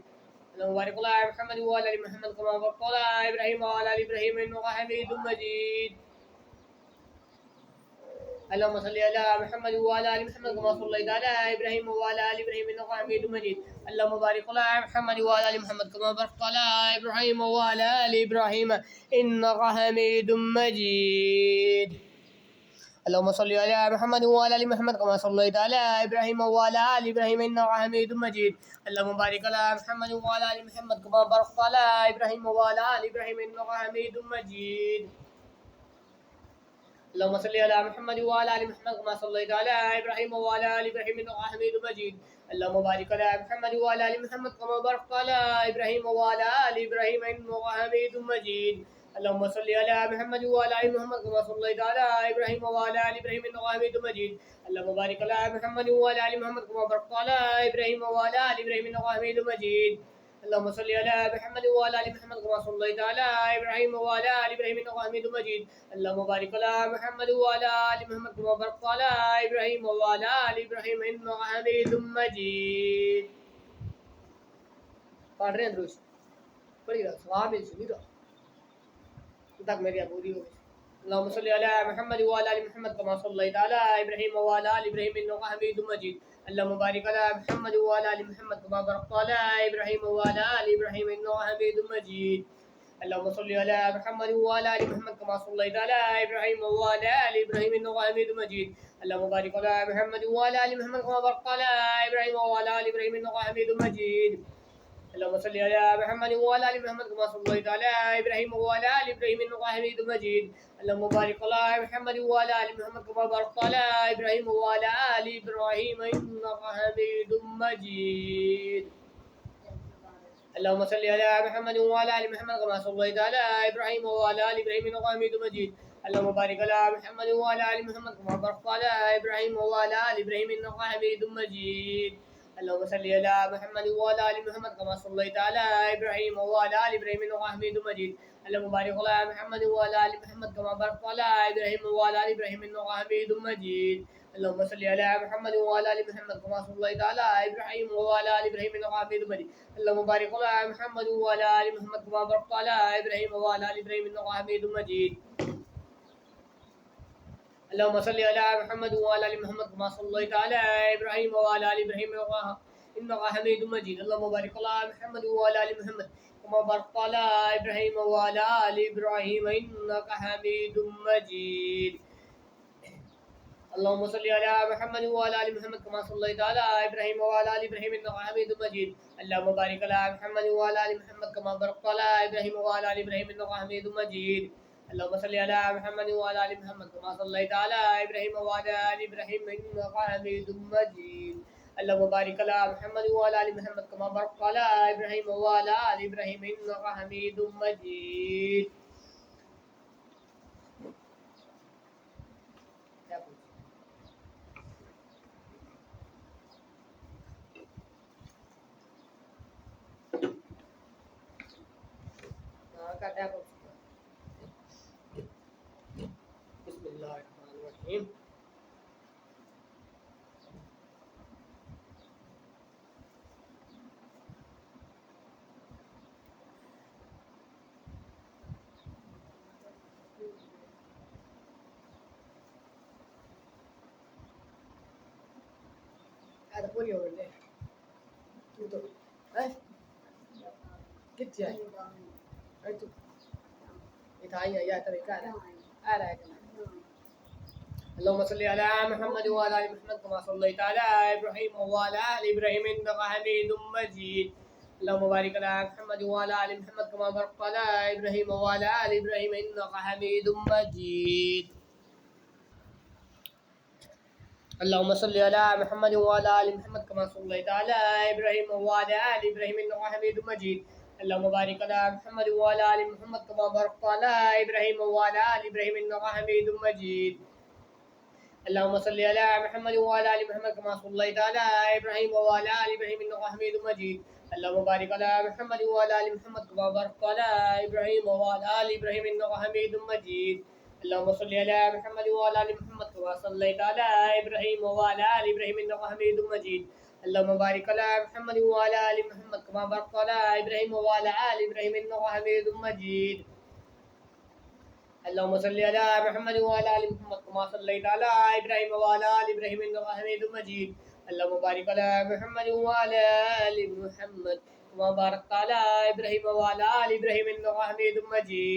اللهم بارك على محمد وعلى ال محمد كما باركت على ابراهيم وعلى ال ابراهيم انك حميد مجيد. اللهم صل على محمد وعلى ال محمد كما صليت على ابراهيم وعلى ال ابراهيم انك حميد مجيد. اللهم بارك على محمد وعلى ال محمد كما باركت على ابراهيم وعلى ال ابراهيم انك حميد مجيد. اللهم صل على محمد وعلى ال محمد كما صليت على ابراهيم وعلى ال ابراهيم انك حميد مجيد. اللهم بارك على محمد وعلى ال محمد كما باركت على ابراهيم وعلى ال ابراهيم انك حميد مجيد. اللهم صل على محمد وعلى ال محمد كما صليت على ابراهيم وعلى ال ابراهيم انك حميد مجيد. اللهم بارك على محمد وعلى ال محمد كما باركت على ابراهيم وعلى ال ابراهيم انك حميد مجيد. اللهم صل على محمد وعلى ال محمد كما صليت على ابراهيم وعلى ال ابراهيم انك حميد مجيد. اللهم بارك على محمد وعلى ال محمد كما باركت على ابراهيم وعلى ال ابراهيم انك حميد مجيد. اللهم صل على محمد وعلى ال محمد كما صليت على ابراهيم وعلى ال ابراهيم انك حميد مجيد. اللهم بارك على محمد وعلى ال محمد كما باركت على ابراهيم وعلى ال ابراهيم انك حميد مجيد. पढ़ रहे हैं दुरुस्त पढ़िएगा सवाब में सुनी तो तक मेरी पूरी हो गई। اللهم صل على محمد وعلى ال محمد كما صليت على ابراهيم وعلى ال ابراهيم انك حميد مجيد. اللهم بارك على محمد وعلى ال محمد كما باركت على ابراهيم وعلى ال ابراهيم انك حميد مجيد. اللهم صل على محمد وعلى ال محمد كما صليت على ابراهيم وعلى ال ابراهيم انك حميد مجيد. اللهم بارك على محمد وعلى ال محمد كما باركت على ابراهيم وعلى ال ابراهيم انك حميد مجيد. اللهم صل على محمد وعلى ال محمد كما صليت على ابراهيم وعلى ال ابراهيم انك حميد مجيد. اللهم بارك على محمد وعلى ال محمد كما باركت على ابراهيم وعلى ال ابراهيم انك حميد مجيد. اللهم صل على محمد وعلى ال محمد كما صليت على ابراهيم وعلى ال ابراهيم انك حميد مجيد. اللهم بارك على محمد وعلى ال محمد كما باركت على ابراهيم وعلى ال ابراهيم انك حميد مجيد. اللهم صل على محمد وعلى ال محمد كما صليت على ابراهيم وعلى ال ابراهيم انك حميد مجيد. اللهم بارك على محمد وعلى ال محمد كما باركت على ابراهيم وعلى ال ابراهيم انك حميد مجيد. اللهم صل على محمد وعلى ال محمد كما صليت على ابراهيم وعلى ال ابراهيم انك حميد مجيد اللهم بارك على محمد وعلى ال محمد كما باركت على ابراهيم وعلى ال ابراهيم انك حميد مجيد اللهم صل على محمد وعلى ال محمد كما صليت على ابراهيم وعلى ال ابراهيم انك حميد مجيد اللهم بارك على محمد وعلى ال محمد كما باركت على ابراهيم وعلى ال ابراهيم انك حميد مجيد اللهم صل على محمد وعلى ال محمد كما صليت على ابراهيم وعلى ال ابراهيم انك حميد مجيد اللهم بارك على محمد وعلى ال محمد كما باركت على ابراهيم وعلى ال ابراهيم انك حميد مجيد اللهم صل على محمد وعلى ال محمد كما صليت على ابراهيم وعلى ال ابراهيم انك حميد مجيد اللهم بارك على محمد وعلى ال محمد كما باركت على ابراهيم وعلى ال ابراهيم انك حميد مجيد Bismillahirrahmanirrahim. هذا كل يوم الليل قلت جاي انتو يتعين يا ترى كان اللهم صل على محمد وعلى ال محمد كما صليت على ابراهيم وعلى ال ابراهيم انك حميد مجيد اللهم بارك على محمد وعلى ال محمد كما باركت على ابراهيم وعلى ال ابراهيم انك حميد مجيد اللهم صل على محمد وعلى ال محمد كما صليت على ابراهيم وعلى ال ابراهيم انك حميد مجيد اللهم بارك على محمد وعلى ال محمد كما باركت على ابراهيم وعلى ال ابراهيم انك حميد مجيد اللهم صل على محمد وعلى ال محمد كما صليت على ابراهيم وعلى ال ابراهيم انك حميد مجيد اللهم بارك على محمد وعلى ال محمد كما باركت على ابراهيم وعلى ال ابراهيم انك حميد مجيد اللهم صل على محمد وعلى ال محمد كما صليت على ابراهيم وعلى ال ابراهيم انك حميد مجيد اللهم بارك على محمد وعلى ال محمد كما باركت على ابراهيم وعلى ال ابراهيم انك حميد مجيد اللهم صل على محمد وعلى ال محمد كما صليت على ابراهيم وعلى ال ابراهيم انك حميد مجيد اللهم بارك على محمد وعلى ال محمد كما باركت على ابراهيم وعلى ال ابراهيم انك حميد مجيد اللهم صل على محمد وعلى ال محمد كما صليت على ابراهيم وعلى ال ابراهيم انك حميد مجيد اللهم بارك على محمد وعلى ال محمد كما باركت على ابراهيم وعلى ال ابراهيم انك حميد مجيد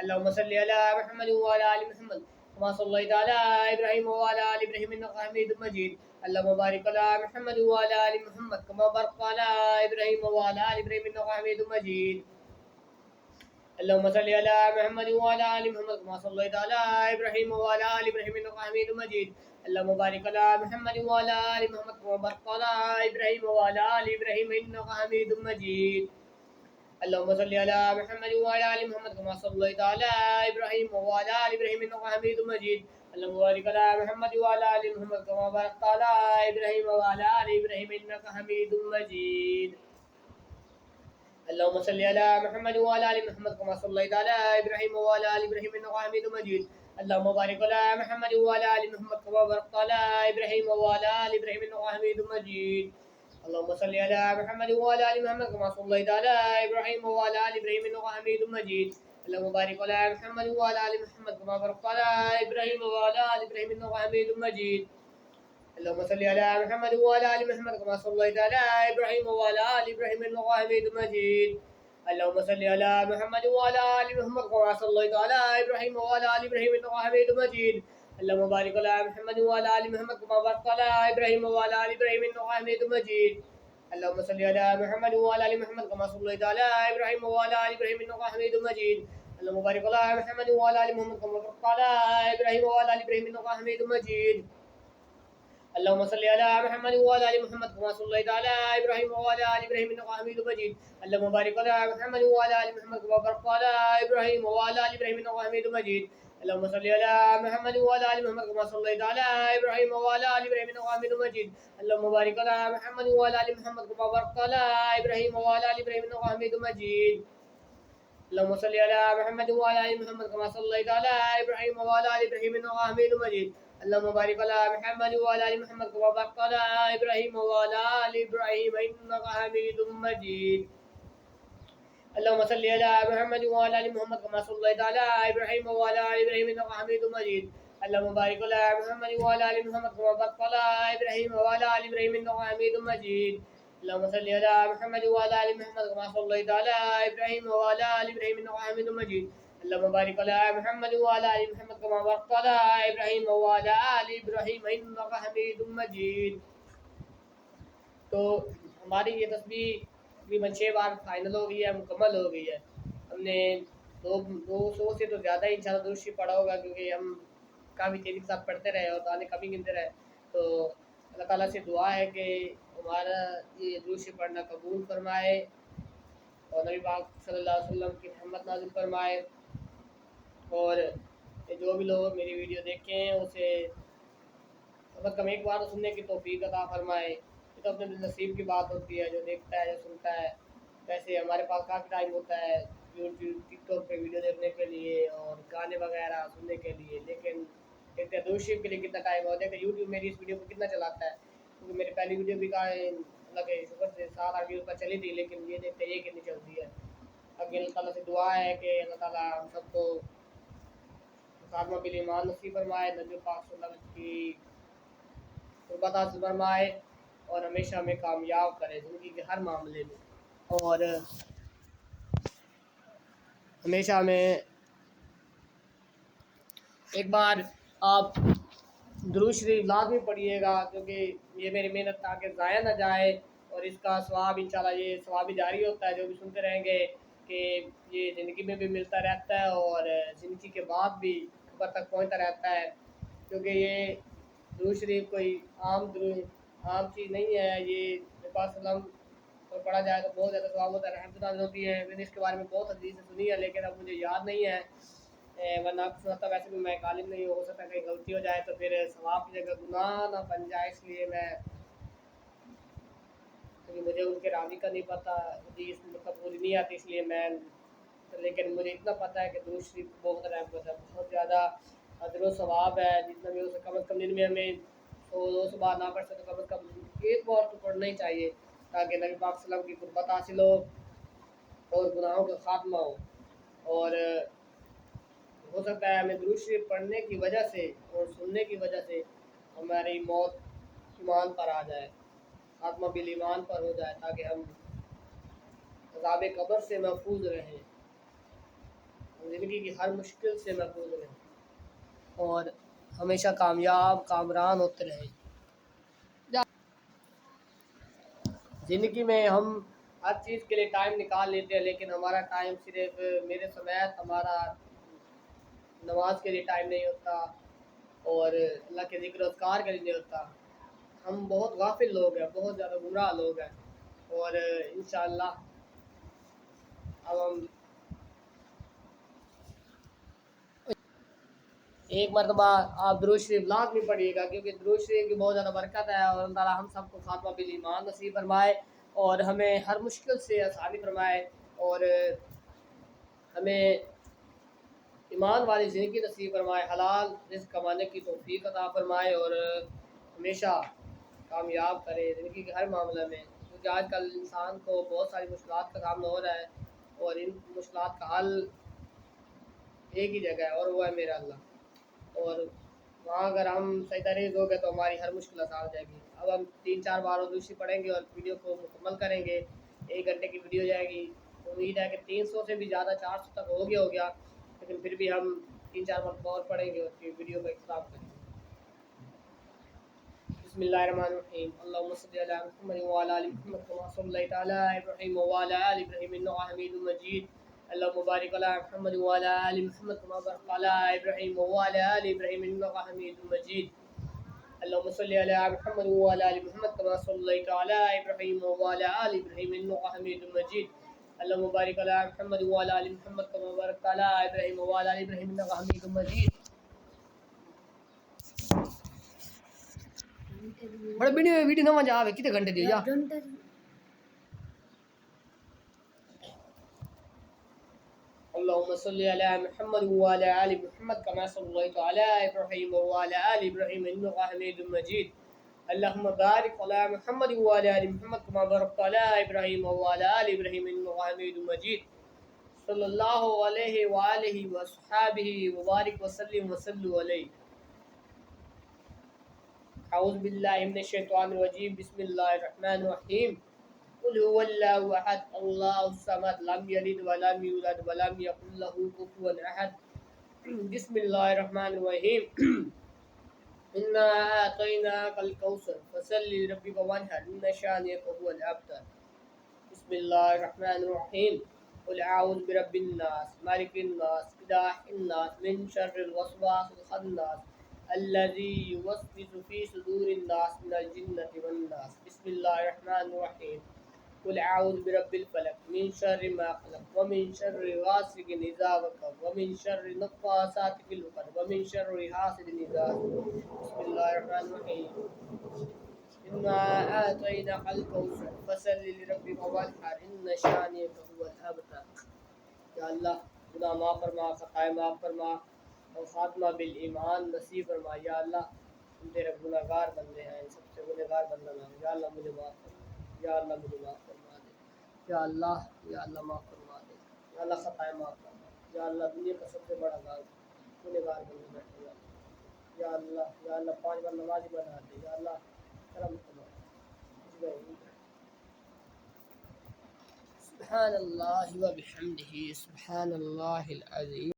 اللهم صل على محمد وعلى ال محمد كما صليت على ابراهيم وعلى ال ابراهيم انك حميد مجيد اللهم بارك على محمد وعلى ال محمد كما باركت على ابراهيم وعلى ال ابراهيم انك حميد مجيد اللهم صل على محمد وعلى ال محمد كما صليت على ابراهيم وعلى ال ابراهيم انك حميد مجيد اللهم بارك على محمد وعلى ال محمد كما باركت على ابراهيم وعلى ال ابراهيم انك حميد مجيد اللهم صل على محمد وعلى ال محمد كما صليت على ابراهيم وعلى ال ابراهيم انك حميد مجيد اللهم بارك على محمد وعلى ال محمد كما باركت على ابراهيم وعلى ال ابراهيم انك حميد مجيد اللهم صل على محمد وعلى ال محمد كما صليت على ابراهيم وعلى ال ابراهيم انك حميد مجيد اللهم بارك على محمد وعلى ال محمد كما باركت على ابراهيم وعلى ال ابراهيم انك حميد مجيد اللهم صل على محمد وعلى ال محمد كما صليت على ابراهيم وعلى ال ابراهيم انك حميد مجيد اللهم صل على محمد وعلى ال محمد كما صليت على ابراهيم وعلى ال ابراهيم انك حميد مجيد اللهم بارك على محمد وعلى ال محمد كما باركت على ابراهيم وعلى ال ابراهيم انك حميد مجيد اللهم صل على محمد وعلى ال محمد كما صليت على ابراهيم وعلى ال ابراهيم انك حميد مجيد اللهم بارك على محمد وعلى ال محمد كما باركت على ابراهيم وعلى ال ابراهيم انك حميد مجيد اللهم صل على محمد وعلى ال محمد كما صليت على ابراهيم وعلى ال ابراهيم انك حميد مجيد اللهم بارك على محمد وعلى ال محمد كما باركت على ابراهيم وعلى ال ابراهيم انك حميد مجيد اللهم صل على محمد وعلى ال محمد كما صليت على ابراهيم وعلى ال ابراهيم انك حميد مجيد اللهم بارك على محمد وعلى ال محمد كما باركت على ابراهيم وعلى ال ابراهيم انك حميد مجيد اللهم صل على محمد وعلى ال محمد كما صليت على ابراهيم وعلى ال ابراهيم انك حميد مجيد अल्लाहुम्मा बारिक अला मुहम्मद व अला आलि मुहम्मद कमा बारकता अला इब्राहीम व अला आलि इब्राहीम इन्नका हमीदुम मजीद। अल्लाहुम्मा सल्लि अला मुहम्मद व अला आलि मुहम्मद कमा सल्लैता अला इब्राहीम व अला आलि इब्राहीम इन्नका हमीदुम मजीद। अल्लाहुम्मा बारिक अला मुहम्मद व अला आलि मुहम्मद कमा बारकता अला इब्राहीम व अला आलि इब्राहीम इन्नका हमीदुम मजीद। अल्लाहुम्मा सल्लि अला मुहम्मद व अला आलि मुहम्मद कमा सल्लैता अला इब्राहीम व अला आलि इब्राहीम इन्नका हमीदुम मजीद। अल्लाहुम्मा बारिक अला मुहम्मद व अला आलि मुहम्मद कमा बारकता अला इब्राहीम व अला आलि इब्राहीम इन्नका हमीदुम मजीद। तो हमारी ये तस्बीह तकरीबन 6 बार फाइनल हो गई है, मुकम्मल हो गई है। हमने 200 से तो ज़्यादा ही इंशाल्लाह दुरूद शरीफ पढ़ा होगा, क्योंकि हम काफ़ी तेज़ी के साथ पढ़ते रहे और दाने कभी गिनते रहे। तो अल्लाह ताला से दुआ है कि हमारा ये दुरूद शरीफ पढ़ना कबूल फरमाए और नबी पाक सल्लल्लाहु अलैहि वसल्लम की रहमत नाज़िल फरमाए। और जो भी लोग मेरी वीडियो देखें उसे मतलब कम एक बार सुनने की तौफीक अता फरमाए। ये तो अपने नसीब की बात होती है, जो देखता है, जो सुनता है। वैसे हमारे पास काफ़ी टाइम होता है यूट्यूब टिकटॉक पे वीडियो देखने के लिए और गाने वगैरह सुनने के लिए, लेकिन देखते हैं दुरूद शरीफ के लिए कितना टाइम हो। देखते यूट्यूब मेरी इस वीडियो को कितना चलाता है, क्योंकि मेरी पहली वीडियो भी का अल्लाह के शुक्र से 7-8 व्यूज़ पर चली थी, लेकिन ये देखते ये कितनी चलती है। अब अल्लाह ताला से दुआ है कि अल्लाह ताला हम सबको खात्मा बिल ईमान नसीब फरमाए, नबी पाक सल्लल्लाहु अलैहि वसल्लम की कुर्बत हासिल फरमाए और हमेशा हमें कामयाब करे ज़िंदगी के हर मामले में। और हमेशा हमें एक बार आप दुरूद शरीफ लाज़मी पढ़िएगा, क्योंकि ये मेरी मेहनत ताकि ज़ाया ना जाए और इसका सवाब इंशाल्लाह ये सवाब जारी होता है। जो भी सुनते रहेंगे कि ये ज़िंदगी में भी मिलता रहता है और ज़िंदगी के बाद भी ऊपर तक पहुँचता रहता है, क्योंकि ये दुरूद शरीफ कोई आम चीज़ नहीं है। ये नबी पाक सल्लल्लाहु अलैहि वसल्लम पर पढ़ा जाए तो बहुत ज़्यादा सवाब होता है, रहमत नाज़िल होती है। मैंने इसके बारे में बहुत हदीसें सुनी है, लेकिन अब मुझे याद नहीं है, वरना आपको सुनाता। वैसे भी मैं गालिब नहीं हो सकता कहीं गलती हो जाए तो फिर सवाब की जगह गुनाह ना बन जाए, इसलिए मैं क्योंकि मुझे उनके रावी का नहीं पता, हदीस मतलब पूरी नहीं आती, इसलिए मैं लेकिन मुझे इतना पता है कि दुरूद शरीफ बहुत रहमत है, बहुत ज़्यादा अजर व सवाब है। जितना भी हो सके कम से कम दिन में हमें 100-200 बार ना पढ़ सके, कम से कम एक बार तो पढ़ना ही चाहिए, ताकि नबी पाक सल्लल्लाहु अलैहि वसल्लम की कुर्बत हासिल हो और गुनाहों का खात्मा हो। और हो सकता है हमें दुरूद शरीफ पढ़ने की वजह से और सुनने की वजह से हमारी मौत ईमान पर आ जाए, खात्मा बिल ईमान पर हो जाए, ताकि हम अज़ाब कब्र से महफूज रहें, ज़िंदगी की हर मुश्किल से महफूज रहें और हमेशा कामयाब कामरान होते रहें। ज़िंदगी में हम हर चीज़ के लिए टाइम निकाल लेते हैं, लेकिन हमारा टाइम सिर्फ मेरे समेत हमारा नमाज के लिए टाइम नहीं होता और अल्लाह के ज़िक्र अज़कार के लिए नहीं होता। हम बहुत गाफिल लोग हैं, बहुत ज़्यादा गुमराह लोग हैं। और इंशाअल्लाह अब हम एक मरतबा आप दुरूद शरीफ लाज़मी पढ़िएगा, क्योंकि दुरूद शरीफ की बहुत ज़्यादा बरकत है। और अल्लाह ताला हम सबको खात्मा बिल ईमान नसीब फरमाए और हमें हर मुश्किल से आसानी फरमाए और हमें ईमान वाली ज़िंदगी नसीब फरमाए, हलाल रिज़्क़ कमाने की तौफ़ीक अता फरमाए और हमेशा कामयाब करे ज़िंदगी के हर मामले में। क्योंकि आजकल इंसान को बहुत सारी मुश्किलात का सामना हो रहा है और इन मुश्किलात का हल एक ही जगह है और वो है मेरा अल्लाह। और वहाँ अगर हम सही तरीके हो गए तो हमारी हर मुश्किल आसान हो जाएगी। अब हम 3-4 बार और दूसरी पढ़ेंगे और वीडियो को मुकम्मल करेंगे। 1 घंटे की वीडियो जाएगी। उम्मीद है कि 300 से भी ज़्यादा 400 तक हो गया, लेकिन फिर भी हम 3-4 मरतबा और पढ़ेंगे और फिर वीडियो का इख्तिताम करेंगे। बिस्मिल्लाहिर्रहमानिर्रहीम। अल्लाहुम्मा सल्लि अला मुहम्मद व अला आलि मुहम्मद कमा सल्लैता अला इब्राहीम व अला आलि इब्राहीम इन्नका हमीदुम मजीद। अल्लाहुम्मा बारिक अला मुहम्मद व अला आलि मुहम्मद कमा बारकता अला इब्राहीम व अला आलि इब्राहीम इन्नका हमीदुम मजीद। अल्लाहुम्मा सल्लि अला मुहम्मद व अला आलि मुहम्मद कमा सल्लैता अला इब्राहीम व अला आलि इब्राहीम इन्नका हमीदुम मजीद। अल्लाहुम्मा बारिक अला मुहम्मद व अला आलि मुहम्मद कमा बारकता अला इब्राहीम व अला आलि इब्राहीम इन्नका हमीदुम मजीद। बड़े वीडियो ना मजा आवे कितने घंटे दियो जा अल्लाहुम्मा सल्लि अला मुहम्मद व अला आलि मुहम्मद कमा सल्लैता अला इब्राहीम व अला आलि इब्राहीम इन्नका हमीदुम मजीद अल्लाहुम्मा बारिक अला मुहम्मद व अला आलि मुहम्मद कमा बारकता अला इब्राहीम व अला आलि इब्राहीम इन्नका हमीदुम मजीद सल्लल्लाहु अलैहि व आलिहि व अस्हाबिहि व बारिक व सल्लिम व सल्लु अलैहि अऊज़ु बिल्लाहि मिनश शैतानिर रजीम बिस्मिल्लाहिर रहमानिर रहीम कुल हुवल्लाहु अहद अल्लाहुस समद लम यलिद व लम यूलद व लम यकुल लहू कुफुवन अहद बिस्मिल्लाहिर रहमानिर रहीम इन्ना अतैनाकल कौसर फसल्लि लिरब्बिका वन्हर इन्ना शानिअका हुवल अबतर बिस्मिल्लाहिर रहमानिर रहीम कुल अऊज़ु बिरब्बिन नास मालिकिन नास इलाहिन नास मिन शर्रिल वसवासिल खन्नास अल्लज़ी युवस्विसु फी सुदूरिन नास मिनल जिन्नति वन नास बिस्मिल्लाहिर रहमानिर रहीम कुल अऊज़ु बिरब्बिल फलक मिन शर्रि मा खलक व मिन शर्रि गासिकिन इज़ा वक़ब व मिन शर्रि नफ़्फ़ासाति फिल उक़द व मिन शर्रि हासिदिन इज़ा हसद बिस्मिल्लाहिर रहमानिर रहीम इन्ना अतैनाकल कौसर फसल्लि लिरब्बिका वन्हर इन्ना शानिअका हुवल अबतर। या अल्लाह गुनाह माफ़ फरमा, खताएं माफ़ फरमा और खात्मा बिल ईमान नसीब फरमा। या अल्लाह हम तेरे गुनहगार बंदे हैं, सबसे गुनहगार बंदा मैं हूँ। या अल्लाह मुझे माफ़ फरमा, या अल्लाह मुझे माफ़ फरमा दे, या अल्लाह माफ़ फरमा दे, या अल्लाह खताएं माफ़ फरमा, या अल्लाह दुनिया का सबसे बड़ा गुनहगार बंदा मैं हूँ। या अल्लाह 5 बार नमाज़ी बना दे। या अल्लाह करम फरमा। सुब्हानल्लाहि व बिहम्दिही सुब्हानल्लाहिल अज़ीम।